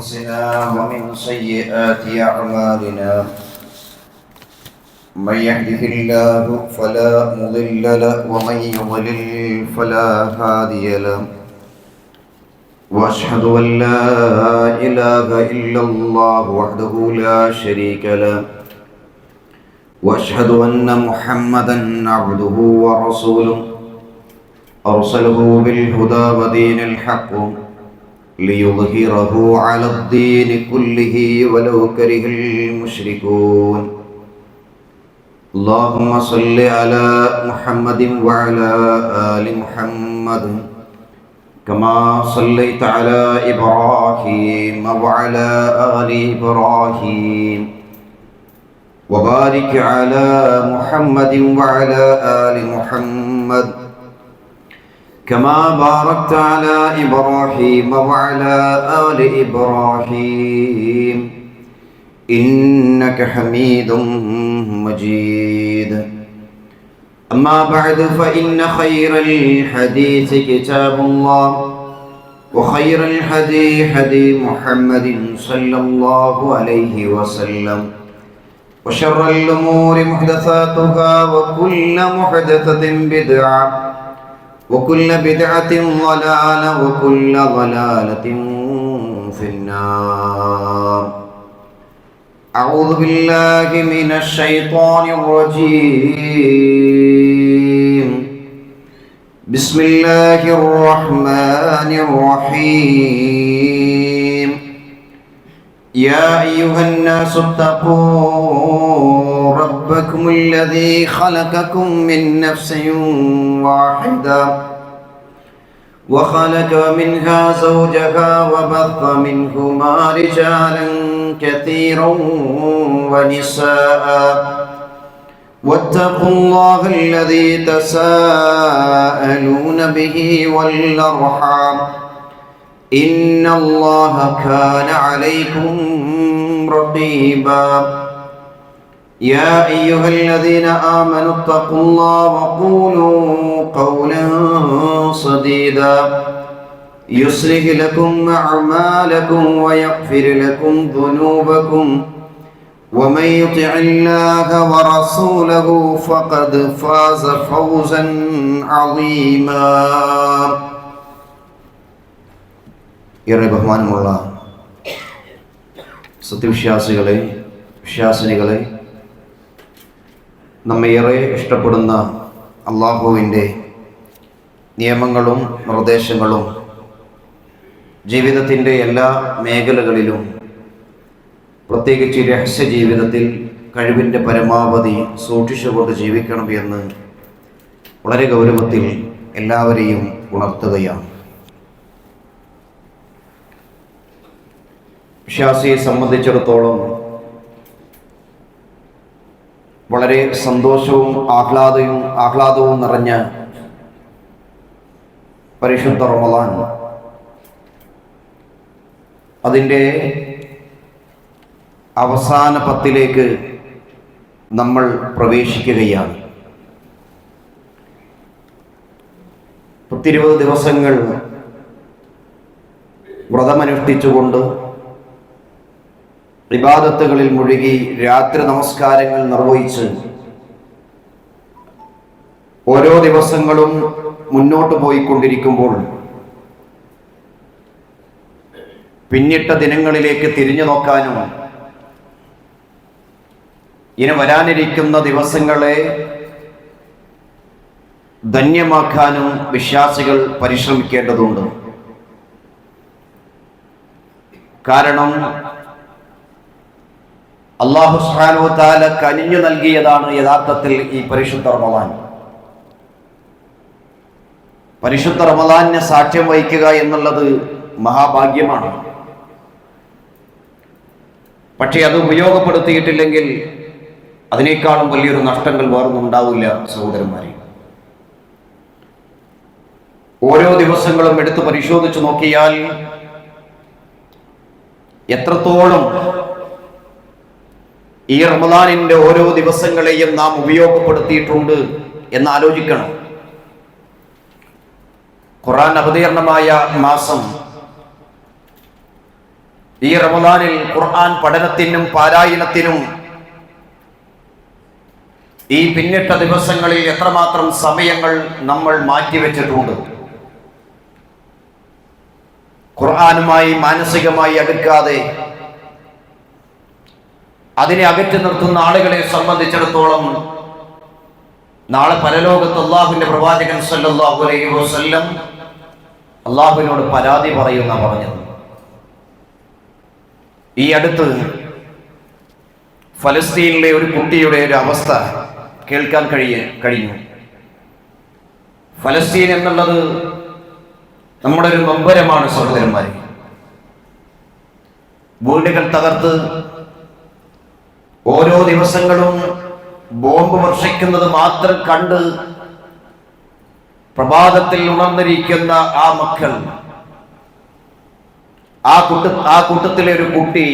أنفسنا ومن سيئات أعمالنا من يهده الله فلا مضل له ومن يضلل فلا هادي له وأشهد أن لا إله إلا الله وحده لا شريك له وأشهد أن محمدا عبده ورسوله أرسله بالهدى ودين الحق ليظهره على الدين كله ولو كره المشركون اللهم صل على محمد وعلى آل محمد كما صليت على إبراهيم وعلى آل إبراهيم وبارك على محمد وعلى آل محمد كما باركت على إبراهيم وعلى آل إبراهيم إنك حميد مجيد أما بعد فإن خير الحديث كتاب الله وخير الهدي هدي محمد صلى الله عليه وسلم وشر الأمور محدثاتها وكل محدثة بدعة وكل بدعة ضلالة وكل ضلالة في النار أعوذ بالله من الشيطان الرجيم بسم الله الرحمن الرحيم يا أيها الناس اتقوا ربكم الذي خلقكم من نفس واحدة وخلق منها زوجها وبث منهما رجالا كثيرا ونساء واتقوا الله الذي تساءلون به والأرحام إن الله كان عليكم رقيبا يا أيها الذين آمنوا اتقوا الله وقولوا قولا سديدا يصلح لكم أعمالكم ويغفر لكم ذنوبكم ومن يطع الله ورسوله فقد فاز فوزا عظيما ഏറെ ബഹുമാനമുള്ള സത്യവിശ്വാസികളെ വിശ്വാസിനികളെ, നമ്മേറെ ഇഷ്ടപ്പെടുന്ന അള്ളാഹുവിൻ്റെ നിയമങ്ങളും നിർദ്ദേശങ്ങളും ജീവിതത്തിൻ്റെ എല്ലാ മേഖലകളിലും, പ്രത്യേകിച്ച് രഹസ്യ ജീവിതത്തിൽ കഴിവിൻ്റെ പരമാവധി സൂക്ഷിച്ചുകൊണ്ട് ജീവിക്കണം എന്ന് വളരെ ഗൗരവത്തിൽ എല്ലാവരെയും ഉണർത്തുകയാണ്. വിശ്വാസിയെ സംബന്ധിച്ചിടത്തോളം വളരെ സന്തോഷവും ആഹ്ലാദവും നിറഞ്ഞ പരിശുദ്ധ റമളാൻ, അതിൻ്റെ അവസാന പത്തിലേക്ക് നമ്മൾ പ്രവേശിക്കുകയാണ്. 20 ദിവസങ്ങൾ വ്രതമനുഷ്ഠിച്ചുകൊണ്ട് ഇബാദത്തുകളിൽ മുഴുകി രാത്രി നമസ്കാരങ്ങൾ നിർവഹിച്ച് ഓരോ ദിവസങ്ങളും മുന്നോട്ട് പോയിക്കൊണ്ടിരിക്കുമ്പോൾ പിന്നിട്ട ദിനങ്ങളിലേക്ക് തിരിഞ്ഞു നോക്കാനും ഇനി വരാനിരിക്കുന്ന ദിവസങ്ങളെ ധന്യമാക്കാനും വിശ്വാസികൾ പരിശ്രമിക്കേണ്ടതുണ്ട്. കാരണം അല്ലാഹു സുബ്ഹാനഹു വ തആല കനിഞ്ഞു നൽകിയതാണ് യഥാർത്ഥത്തിൽ ഈ പരിശുദ്ധ റമളാൻ. പരിശുദ്ധ റമളാനിനെ സാക്ഷ്യം വഹിക്കുക എന്നുള്ളത് മഹാഭാഗ്യമാണ്. പക്ഷേ അത് ഉപയോഗപ്പെടുത്തിയിട്ടില്ലെങ്കിൽ അതിനേക്കാളും വലിയൊരു നഷ്ടങ്ങൾ വേറൊന്നും ഉണ്ടാവില്ല സഹോദരന്മാരെ. ഓരോ ദിവസങ്ങളും എടുത്ത് പരിശോധിച്ചു നോക്കിയാൽ എത്രത്തോളം ഈ റമളാനിന്റെ ഓരോ ദിവസങ്ങളെയും നാം ഉപയോഗപ്പെടുത്തിയിട്ടുണ്ട് എന്ന് ആലോചിക്കണം. ഖുർആൻ അവതീർണമായ മാസം ഈ റമദാനിൽ ഖുർആൻ പഠനത്തിനും പാരായണത്തിനും ഈ പിന്നിട്ട ദിവസങ്ങളിൽ എത്രമാത്രം സമയങ്ങൾ നമ്മൾ മാറ്റിവെച്ചിട്ടുണ്ട്. ഖുർആനുമായി മാനസികമായി അടുക്കാതെ അതിനെ അകറ്റി നിർത്തുന്ന ആളുകളെ സംബന്ധിച്ചിടത്തോളം നാളെ പരലോകത്ത് അല്ലാഹുവിന്റെ പ്രവാചകൻ സല്ലല്ലാഹു അലൈഹി വസല്ലം അല്ലാഹുവിനോട് പരാതി പറയുന്ന പറഞ്ഞത്. ഈ അടുത്ത് ഫലസ്തീനിലെ ഒരു കുട്ടിയുടെ ഒരു അവസ്ഥ കേൾക്കാൻ കഴിഞ്ഞു. ഫലസ്തീൻ എന്നുള്ളത് നമ്മുടെ ഒരു നൊമ്പരമാണ് സഹോദരന്മാരെ. വീടുകൾ തകർത്ത് ഓരോ ദിവസങ്ങളും ബോംബ് വർഷിക്കുന്നത് മാത്രം കണ്ട് പ്രഭാതത്തിൽ ഉണർന്നിരിക്കുന്ന ആ മക്കൾ, ആ കൂട്ടത്തിലെ ഒരു കുട്ടി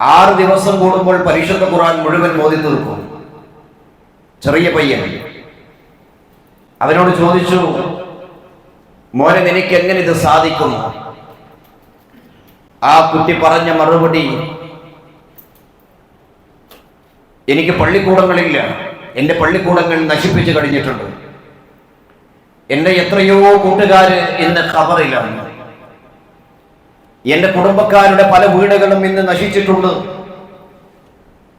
6 ദിവസം കൂടുമ്പോൾ പരിശുദ്ധ ഖുർആൻ മുഴുവൻ ഓതി തീർക്കും. ചെറിയ പയ്യൻ. അവനോട് ചോദിച്ചു, മോനെ നിനക്ക് എങ്ങനെ ഇത് സാധിക്കുന്നു? ആ കുട്ടി പറഞ്ഞ മറുപടി, എനിക്ക് പള്ളിക്കൂടങ്ങളില്ല, എൻ്റെ പള്ളിക്കൂടങ്ങൾ നശിപ്പിച്ചു കഴിഞ്ഞിട്ടുണ്ട്. എൻ്റെ എത്രയോ കൂട്ടുകാര് ഇന്ന് ഖബറിലാണ്. എൻ്റെ കുടുംബക്കാരുടെ പല വീടുകളും ഇന്ന് നശിച്ചിട്ടുണ്ട്.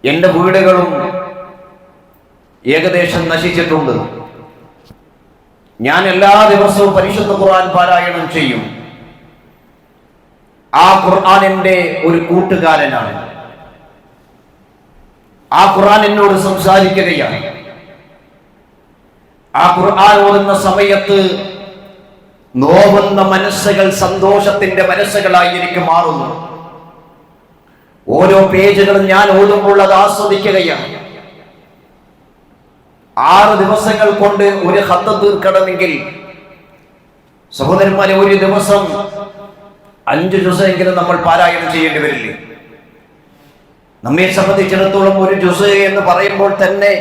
എൻ്റെ വീടുകളും ഏകദേശം നശിച്ചിട്ടുണ്ട്. ഞാൻ എല്ലാ ദിവസവും പരിശുദ്ധ ഖുർആൻ പാരായണം ചെയ്യും. ആ ഖുർആൻ എൻ്റെ ഒരു കൂട്ടുകാരനാണ്. ആ ഖുർആൻ എന്നോട് സംസാരിക്കുകയാണ്. ആ ഖുർആൻ ഓതുന്ന സമയത്ത് നോവുന്ന മനസ്സുകൾ സന്തോഷത്തിന്റെ മനസ്സുകളായി എനിക്ക് മാറുന്നു. ഓരോ പേജുകളും ഞാൻ ഓതുമ്പോൾ അത് ആസ്വദിക്കുകയാണ്. 6 ദിവസങ്ങൾ കൊണ്ട് ഒരു ഖത്ത് തീർക്കണമെങ്കിൽ സഹോദരന്മാരെ ഒരു ദിവസം 5 ജുസെങ്കിലും നമ്മൾ പാരായണം ചെയ്യേണ്ടി വരില്ലേ? നമ്മെ സംബന്ധിച്ചിടത്തോളം ഒരു ജുസ് എന്ന് പറയുമ്പോൾ തന്നെ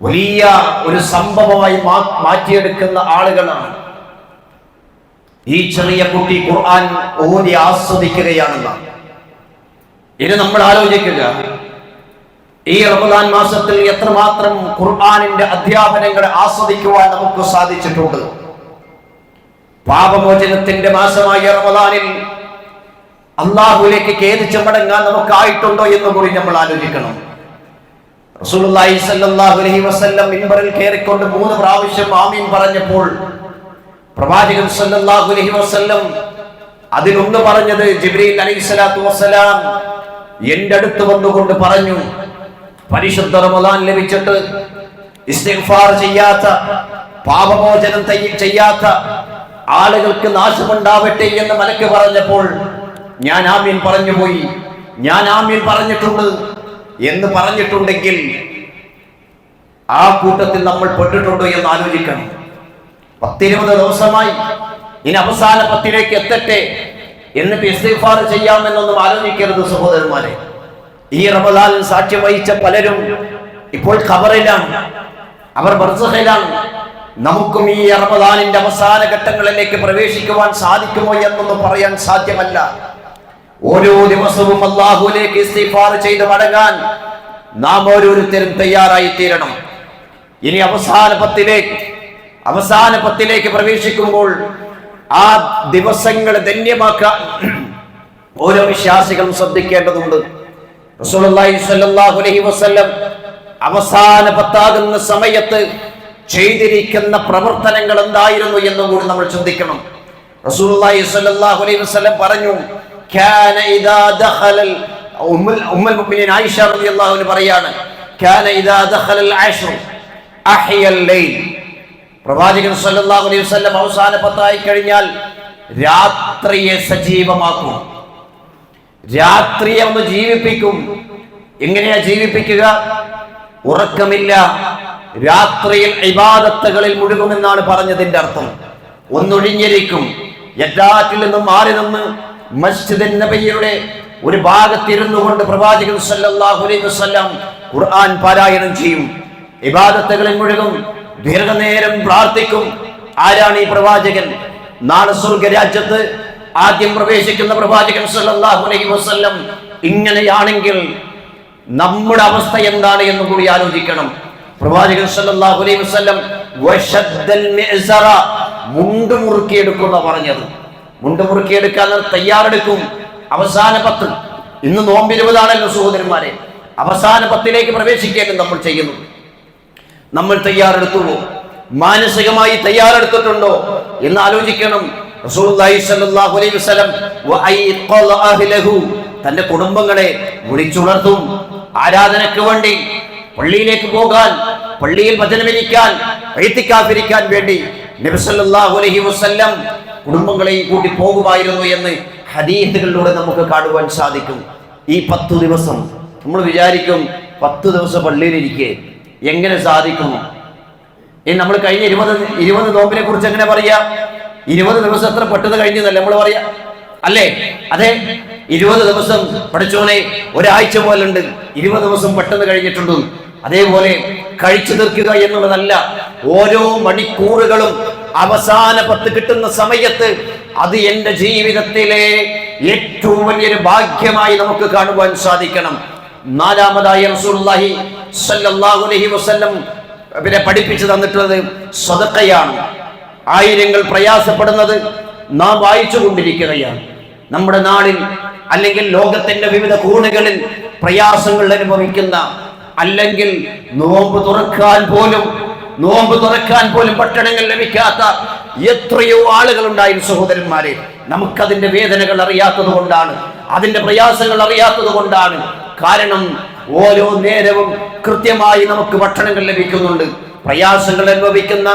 വലിയ ഒരു സംഭവമായി മാറ്റിയെടുക്കുന്ന ആളുകളാണ്. ഈ ചെറിയ കുട്ടി ഖുർആൻ ഓതി ആസ്വദിക്കുകയാണെന്നാണ്. ഇനി നമ്മൾ ആലോചിക്കുക, ഈ റമദാൻ മാസത്തിൽ എത്രമാത്രം ഖുർആനിന്റെ അധ്യാപനങ്ങളെ ആസ്വദിക്കുവാൻ നമുക്ക് സാധിച്ചിട്ടുണ്ട്. പാപമോചനത്തിന്റെ മാസമായ റമദാനിൽ അല്ലാഹുവിലേക്ക് ഖേദിച്ച് മടങ്ങാൻ നമുക്കായിട്ടുണ്ടോ എന്ന് കൂടി നമ്മൾ ആലോചിക്കണം. റസൂലുള്ളാഹി സ്വല്ലല്ലാഹു അലൈഹി വസല്ലം മിൻബറിൽ കയറിക്കൊണ്ട് 3 പ്രാവശ്യം ആമീൻ പറഞ്ഞപ്പോൾ പ്രവാചകൻ സ്വല്ലല്ലാഹു അലൈഹി വസല്ലം അതിലൊന്ന് പറഞ്ഞത് ജിബ്രീൽ അലൈഹിസ്സലാത്തു വസ്സലാം എൻ്റെ അടുത്ത് വന്നുകൊണ്ട് പറഞ്ഞു, പരിശുദ്ധ റമദാൻ ലഭിച്ചിട്ട് ഇസ്തിഗ്ഫാർ ചെയ്യാത്ത, പാപമോചനം ചെയ്യാത്ത ആളുകൾക്ക് നാശമുണ്ടാവട്ടെ എന്ന് മലക്ക് പറഞ്ഞപ്പോൾ ഞാൻ ആമീൻ പറഞ്ഞു പോയി. ഞാൻ ആമീൻ പറഞ്ഞിട്ടുണ്ട് എന്ന് പറഞ്ഞിട്ടുണ്ടെങ്കിൽ ആ കൂട്ടത്തിൽ നമ്മൾ പെട്ടിട്ടുണ്ടോ എന്ന് ആലോചിക്കണം. 10-20 ദിവസമായി, ഇനി അവസാന 10ലേക്ക് എത്തട്ടെ എന്നിട്ട് ഇസ്തിഗ്ഫാർ ചെയ്യാമെന്നൊന്നും ആലോചിക്കരുത് സഹോദരന്മാരെ. ഈ റമദാനിൽ സാക്ഷ്യം വഹിച്ച പലരും ഇപ്പോൾ ഖബറിലാണ്, അവർ ബർസഖിലാണ്. നമുക്കും ഈ റമദാനിന്റെ അവസാന ഘട്ടങ്ങളിലേക്ക് പ്രവേശിക്കുവാൻ സാധിക്കുമോ എന്നൊന്നും പറയാൻ സാധ്യമല്ല. ഓരോ ദിവസവും അല്ലാഹുവിലേക്ക് ഇസ്തിഗ്ഫാർ ചെയ്ത് മടങ്ങാൻ നാം ഓരോരുത്തരും തയ്യാറായി തീരണം. ഇനി അവസാന 10ലേക്ക് പ്രവേശിക്കുമ്പോൾ ആ ദിവസങ്ങൾ ധന്യമാക്കാൻ ഓരോ വിശ്വാസികളും ശ്രദ്ധിക്കേണ്ടതുണ്ട്. റസൂലുള്ളാഹി സ്വല്ലല്ലാഹു അലൈഹി വസല്ലം അവസാന 10 സമയത്ത് ചെയ്തിരിക്കുന്ന പ്രവർത്തനങ്ങൾ എന്തായിരുന്നു എന്നും കൂടി നമ്മൾ ചിന്തിക്കണം. റസൂലുള്ളാഹി സ്വല്ലല്ലാഹു അലൈഹി വസല്ലം പറഞ്ഞു, കാന ഇദാ ദഖല ഉമ്മുൽ മുഅ്മിനീൻ ആയിഷ റളിയല്ലാഹു അൻഹ പറയാണ്, കാന ഇദാ ദഖല അശ്ർ അഹ്യൽ ലൈൽ. പ്രവാചകൻ സല്ലല്ലാഹു അലൈഹി വസല്ലം അവസാന 10 കഴിഞ്ഞാൽ രാത്രിയെ സജീവമാക്കും, രാത്രിയെ ഒന്ന് ജീവിപ്പിക്കും. എങ്ങനെയാ ജീവിപ്പിക്കുക? ഉറക്കമില്ല, രാത്രിയിൽ ഇബാദത്തുകളിൽ മുഴുകുമെന്നാണ് പറഞ്ഞതിന്റെ അർത്ഥം. ഒന്നൊഴിഞ്ഞിരിക്കും, എല്ലാറ്റിൽ നിന്നും മാറി നിന്ന് മസ്ജിദ് നബിയുടെ ഒരു ഭാഗത്തിരുന്നു കൊണ്ട് പ്രവാചകൻ സല്ലല്ലാഹു അലൈഹി വസല്ലം ഖുർആൻ പാരായണം ചെയ്യും, ഇബാദത്തുകളിൽ മുഴുകും, ദീർഘനേരം പ്രാർത്ഥിക്കും. ആരാണ് ഈ പ്രവാചകൻ? നാളെ സ്വർഗരാജ്യത്ത് ആദ്യം പ്രവേശിക്കുന്ന പ്രവാചകൻ സല്ലല്ലാഹു അലൈഹി വസല്ലം ഇങ്ങനെയാണെങ്കിൽ നമ്മുടെ അവസ്ഥ എന്താണ് എന്ന് കൂടി ആലോചിക്കണം. പ്രവാചകൻ സല്ലല്ലാഹു അലൈഹി വസല്ലം വശദ്ദൽ മിഅ്സറ, മുണ്ട് മുറുക്കിയെടുക്കുന്ന പറഞ്ഞത്. മുണ്ട് മുറുക്കിയെടുക്കാൻ തയ്യാറെടുക്കും. അവസാന 10, ഇന്ന് നോമ്പ് 20 സഹോദരന്മാരെ. അവസാന 10ലേക്ക് പ്രവേശിക്കാൻ നമ്മൾ ചെയ്യുന്നു. നമ്മൾ തയ്യാറെടുത്തുവോ? മാനസികമായി തയ്യാറെടുത്തിട്ടുണ്ടോ എന്ന് ആലോചിക്കണം. റസൂലുള്ളാഹി സ്വല്ലല്ലാഹു അലൈഹി വസല്ലം വഅയ്ഖള അഹ്ലഹു, തന്റെ കുടുംബങ്ങളെ വിളിച്ചുണർത്തും. ആരാധനയ്ക്ക് വേണ്ടി പള്ളിയിലേക്ക് പോകാൻ, പള്ളിയിൽ വചനമിരിക്കാൻ, ഇഅ്തികാഫിരിക്കാൻ വേണ്ടി നബി സല്ലല്ലാഹു അലൈഹി വസല്ലം കുടുംബങ്ങളെയും കൂട്ടി പോകുമായിരുന്നു എന്ന് ഹദീസുകളിലൂടെ നമുക്ക് കാണുവാൻ സാധിക്കും. ഈ 10 ദിവസം നമ്മൾ വിചാരിക്കും 10 ദിവസം പള്ളിയിലിരിക്കെ എങ്ങനെ സാധിക്കും? നമ്മൾ കഴിഞ്ഞ 20 നോമ്പിനെ കുറിച്ച് എങ്ങനെ പറയാ? 20 ദിവസം എത്ര പെട്ടെന്ന് കഴിഞ്ഞെന്നല്ലേ നമ്മൾ പറയാ, അല്ലേ? അതെ, 20 ദിവസം പഠിച്ചോനെ ഒരാഴ്ച പോലുണ്ട്, 20 ദിവസം പെട്ടെന്ന് കഴിഞ്ഞിട്ടുണ്ട്. അതേപോലെ കഴിച്ചു തീർക്കുക എന്നുള്ളതല്ല, ഓരോ മണിക്കൂറുകളും അവസാന 10 കിട്ടുന്ന സമയത്ത് അത് എൻ്റെ ജീവിതത്തിലെ ഏറ്റവും വലിയൊരു ഭാഗ്യമായി നമുക്ക് കാണുവാൻ സാധിക്കണം. നാലാമതായി റസൂലുള്ളാഹി സ്വല്ലല്ലാഹു അലൈഹി വസല്ലം പഠിപ്പിച്ചു തന്നിട്ടുള്ളത് സദഖയാണ്. ആയിരങ്ങൾ പ്രയാസപ്പെടുന്നത് നാം വായിച്ചു കൊണ്ടിരിക്കുകയാണ്. നമ്മുടെ നാടിൽ അല്ലെങ്കിൽ ലോകത്തിന്റെ വിവിധ കോണുകളിൽ പ്രയാസങ്ങൾ അനുഭവിക്കുന്ന, അല്ലെങ്കിൽ നോമ്പ് തുറക്കാൻ പോലും ഭക്ഷണങ്ങൾ ലഭിക്കാത്ത എത്രയോ ആളുകൾ ഉണ്ടായിരുന്നു സഹോദരന്മാരെ. നമുക്കതിന്റെ വേദനകൾ അറിയാത്തത് കൊണ്ടാണ്, അതിന്റെ പ്രയാസങ്ങൾ അറിയാത്തത് കൊണ്ടാണ്. കാരണം ഓരോ നേരവും കൃത്യമായി നമുക്ക് ഭക്ഷണങ്ങൾ ലഭിക്കുന്നുണ്ട്. പ്രയാസങ്ങൾ അനുഭവിക്കുന്ന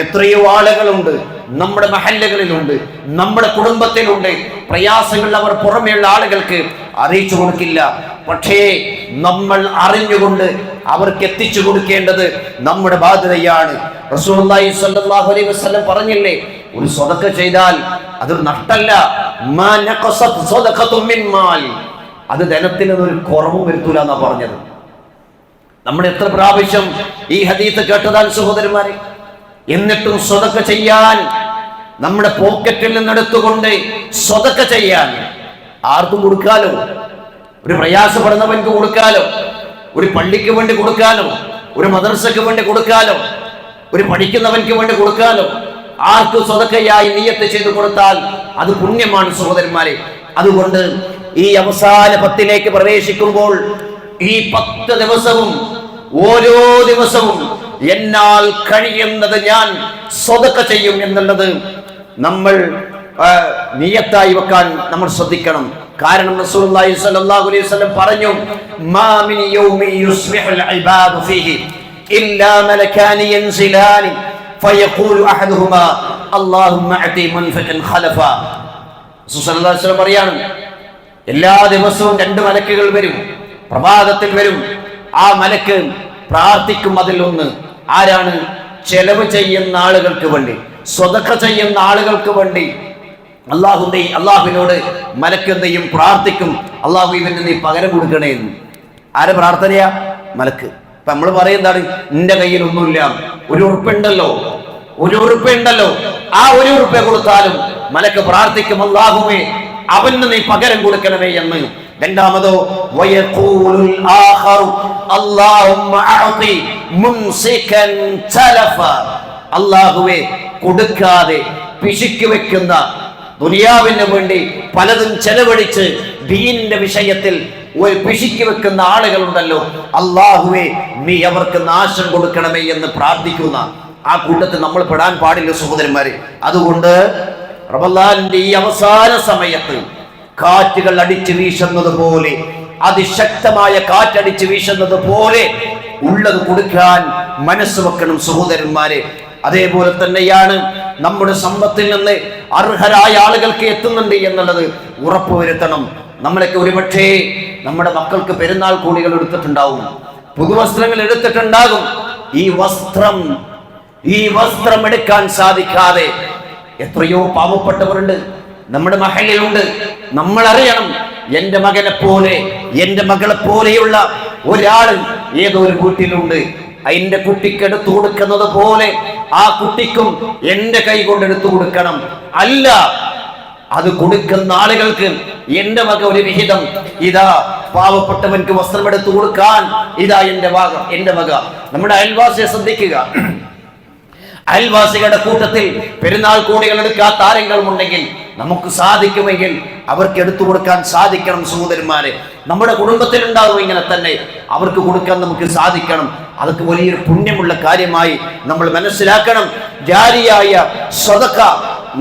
എത്രയോ ആളുകളുണ്ട് നമ്മുടെ മഹല്ലകളിലുണ്ട്, നമ്മുടെ കുടുംബത്തിലുണ്ട്. പ്രയാസങ്ങൾ അവർ പുറമേയുള്ള ആളുകൾക്ക് അറിയിച്ചു കൊടുക്കില്ല. പക്ഷേ നമ്മൾ അറിഞ്ഞുകൊണ്ട് അവർക്ക് എത്തിച്ചു കൊടുക്കേണ്ടത് നമ്മുടെ ബാധ്യതയാണ്. റസൂലുള്ളാഹി സ്വല്ലല്ലാഹു അലൈഹി വസല്ലം പറഞ്ഞില്ലേ, ഒരു സ്വതക്ക ചെയ്താൽ അതൊരു നഷ്ടല്ല. മാ നഖസത് സ്വദഖതു മിൻ മാൽ, അത് ധനത്തിന് ഒരു കുറവും വരുത്തൂല എന്നാ പറഞ്ഞത്. നമ്മൾ എത്ര പ്രാവശ്യം ഈ ഹദീസ് കേട്ടതാൽ സഹോദരന്മാരെ. എന്നിട്ടും സ്വതക്ക ചെയ്യാൻ, നമ്മുടെ പോക്കറ്റിൽ നിന്നെടുത്തുകൊണ്ട് സ്വതക്ക ചെയ്യാൻ ആർക്കും കൊടുക്കാലോ. ഒരു പ്രയാസപ്പെടുന്നവൻക്ക് കൊടുക്കാലോ, ഒരു പള്ളിക്ക് വേണ്ടി കൊടുക്കാലോ, ഒരു മദ്രസക്ക് വേണ്ടി കൊടുക്കാലോ, ഒരു പഠിക്കുന്നവൻക്ക് വേണ്ടി കൊടുക്കാലോ. ആർക്ക് സ്വതക്കയായി നിയ്യത്ത് ചെയ്ത് കൊടുത്താൽ അത് പുണ്യമാണ് സഹോദരന്മാരെ. അതുകൊണ്ട് ഈ അവസാന 10ലേക്ക് പ്രവേശിക്കുമ്പോൾ ഈ 10 ദിവസവും ഓരോ ദിവസവും എന്നാൽ കഴിയുന്നത് ഞാൻ സ്വതക്ക ചെയ്യും എന്നുള്ളത് നമ്മൾ നിയ്യത്തായി വെക്കാൻ നമ്മൾ ശ്രദ്ധിക്കണം. കാരണം റസൂലുള്ളാഹി സ്വല്ലല്ലാഹു അലൈഹി വസല്ലം പറഞ്ഞു, മാ മിൻ യൗമി യുസ്ബിഹുൽ ഇബാദു ഫീഹി ഇല്ലാ മലകാനി യൻസിലാനി ഫയഖൂലു അഹദുഹുമാ അല്ലാഹുമ്മ അതി മുൻഫിഖൻ ഖലഫ. റസൂൽ സ്വല്ലല്ലാഹു അലൈഹി വസല്ലം പറയാണ്, എല്ലാ ദിവസവും 2 മലക്കുകൾ വരും, പ്രഭാതത്തിൽ വരും. ആ മലക്ക് പ്രാർത്ഥിക്കും. അതിലൊന്ന് ആരാണ്? ചെലവ് ചെയ്യുന്ന ആളുകൾക്ക് വേണ്ടി, സ്വതക്ക ചെയ്യുന്ന ആളുകൾക്ക് വേണ്ടി അള്ളാഹുവിനോട് മലക്ക് എന്തെയും പ്രാർത്ഥിക്കും, അള്ളാഹു ഇവന് നീ പകരം കൊടുക്കണേ എന്ന്. ആരെ പ്രാർത്ഥനയാ? മലക്ക്. ഇപ്പൊ നമ്മൾ പറയുന്നതാണ്, നിന്റെ കയ്യിൽ ഒന്നുമില്ല, ഒരു ഉറുപ്പുണ്ടല്ലോ, ആ 1 ഉറുപ്പ കൊടുത്താലും മലക്ക് പ്രാർത്ഥിക്കും, അള്ളാഹുവേ അവന് നീ പകരം കൊടുക്കണമേ എന്ന്. രണ്ടാമതോ വയഖൂലുൽ ആഖറു അല്ലാഹുമ്മ അഅതി മുംസികൻ തലഫ, അല്ലാഹുവേ കൊടുക്കാതെ പിശുക്കി വെക്കുന്ന, ദുനിയാവിന് വേണ്ടി പലതും ചെലവഴിച്ച് ദീനിന്റെ വിഷയത്തിൽ ഒരു പിശുക്കി വെക്കുന്ന ആളുകളുണ്ടല്ലോ, അല്ലാഹുവേ നീ അവർക്ക് നാശം കൊടുക്കണമേ എന്ന് പ്രാർത്ഥിക്കുന്ന ആ കൂട്ടത്തിൽ നമ്മൾ പെടാൻ പാടില്ല സഹോദരന്മാരെ. അതുകൊണ്ട് റമളാനിന്റെ ഈ അവസാന സമയത്ത് കാറ്റുകൾ അടിച്ചു വീശുന്നത് പോലെ, അതിശക്തമായ കാറ്റടിച്ചു വീശുന്നത് പോലെ ഉള്ളത് കൊടുക്കാൻ മനസ്സ് വെക്കണം സഹോദരന്മാരെ. അതേപോലെ തന്നെയാണ് നമ്മുടെ സമ്പത്തിൽ നിന്ന് അർഹരായ ആളുകൾക്ക് എത്തുന്നുണ്ട് എന്നുള്ളത് ഉറപ്പുവരുത്തണം. നമ്മളൊക്കെ ഒരുപക്ഷേ നമ്മുടെ മക്കൾക്ക് പെരുന്നാൾ കൂടികൾ എടുത്തിട്ടുണ്ടാവും, പുതുവസ്ത്രങ്ങൾ എടുത്തിട്ടുണ്ടാകും. ഈ വസ്ത്രം എടുക്കാൻ സാധിക്കാതെ എത്രയോ പാവപ്പെട്ടവരുണ്ട് നമ്മുടെ മഹല്ലിലുണ്ട്. നമ്മൾ അറിയണം, എൻ്റെ മകനെ പോലെ, എൻ്റെ മകളെ പോലെയുള്ള ഒരാൾ ഏതോ ഒരു വീട്ടിലുണ്ട്. എന്റെ കുട്ടിക്ക് എടുത്തു കൊടുക്കുന്നത് പോലെ ആ കുട്ടിക്കും എന്റെ കൈ കൊണ്ട് എടുത്തു കൊടുക്കണം. അല്ല, അത് കൊടുക്കുന്ന ആളുകൾക്ക് എന്റെ വക ഒരു വിഹിതം, ഇതാ പാവപ്പെട്ടവൻക്ക് വസ്ത്രം എടുത്തു കൊടുക്കാൻ ഇതാ എന്റെ വക. നമ്മുടെ അയൽവാസിയെ ശ്രദ്ധിക്കുക. അയൽവാസികളുടെ കൂട്ടത്തിൽ പെരുന്നാൾ കോടികൾ എടുക്കാത്ത ആരെങ്കിലും ഉണ്ടെങ്കിൽ നമുക്ക് സാധിക്കുമെങ്കിൽ അവർക്ക് എടുത്തു കൊടുക്കാൻ സാധിക്കണം. സഹോദരന്മാരെ, നമ്മുടെ കുടുംബത്തിൽ ഉണ്ടാകും ഇങ്ങനെ തന്നെ, അവർക്ക് കൊടുക്കാൻ നമുക്ക് സാധിക്കണം. അതൊക്കെ വലിയൊരു പുണ്യമുള്ള കാര്യമായി നമ്മൾ മനസ്സിലാക്കണം. ജാരിയായ സദഖ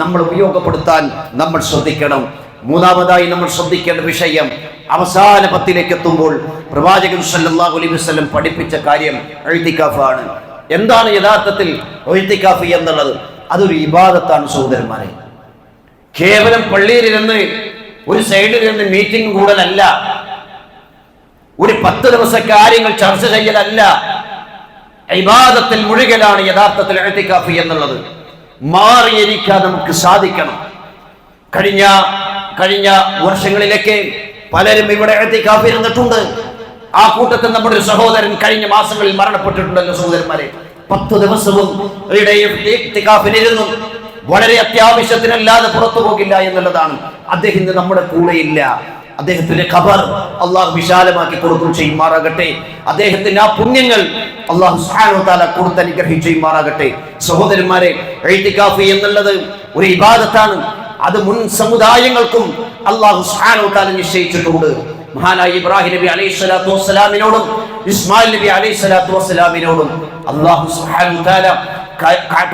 നമ്മൾ ഉപയോഗപ്പെടുത്താൻ നമ്മൾ ശ്രദ്ധിക്കണം. മൂന്നാമതായി നമ്മൾ ശ്രദ്ധിക്കേണ്ട വിഷയം, അവസാന പത്തിലേക്ക് എത്തുമ്പോൾ പ്രവാചകൻ സല്ലല്ലാഹു അലൈഹി വസല്ലം പഠിപ്പിച്ച കാര്യം ഇഅ്തികാഫാണ്. എന്താണ് യഥാർത്ഥത്തിൽ ഇഅ്തികാഫ് എന്നുള്ളത്? അതൊരു ഇബാദത്താണ് സഹോദരന്മാരെ. കേവലം പള്ളിയിലിരുന്ന് ഒരു സൈഡിലിരുന്ന് മീറ്റിംഗ് കൂടലല്ല, ഒരു 10 ദിവസ കാര്യങ്ങൾ ചർച്ച ചെയ്യലല്ല, ഇബാദത്തിൽ മുഴുകലാണ് യഥാർത്ഥത്തിൽ ഇഅ്തികാഫ് എന്നുള്ളത്. മാറിയിരിക്കാൻ നമുക്ക് സാധിക്കണം. കഴിഞ്ഞ വർഷങ്ങളിലൊക്കെ പലരും ഇവിടെ ഇഅ്തികാഫ് ഇരുന്നിട്ടുണ്ട്. ആ കൂട്ടത്തിൽ നമ്മുടെ ഒരു സഹോദരൻ കഴിഞ്ഞ മാസങ്ങളിൽ മരണപ്പെട്ടിട്ടുണ്ടല്ലോ സഹോദരന്മാരെ. 10 ദിവസവും ഇഅ്തികാഫിനിരുന്നു. വളരെ അത്യാവശ്യത്തിനല്ലാതെ പുറത്തു പോകില്ല എന്നുള്ളതാണ്. അദ്ദേഹം ഇന്ന് നമ്മുടെ കൂടെയില്ല. അദ്ദേഹത്തിന്റെ ഖബർ അള്ളാഹു വിശാലമാക്കി കൊടുക്കും ചെയ്യുമാറാകട്ടെ. അദ്ദേഹത്തിന്റെ ആ പുണ്യങ്ങൾ അള്ളാഹു സുബ്ഹാനഹു വ തആല കൊടുത്ത് അനുഗ്രഹിച്ചുമാറാകട്ടെ. സഹോദരന്മാരെ, ഇഅ്തികാഫ് എന്നുള്ളത് ഒരു ഇബാദത്താണ്. അത് മുൻ സമുദായങ്ങൾക്കും അള്ളാഹു സുബ്ഹാനഹു വ തആല നിശ്ചയിച്ചിട്ടുണ്ട്. മഹാനായ ഇബ്രാഹിം നബി അലൈഹിസ്സലാത്തു വസ്സലാമിനോടും ഇസ്മായിൽ നബി അലൈഹിസ്സലാത്തു വസ്സലാമിനോടും അള്ളാഹു സുബ്ഹാനഹു വ തആല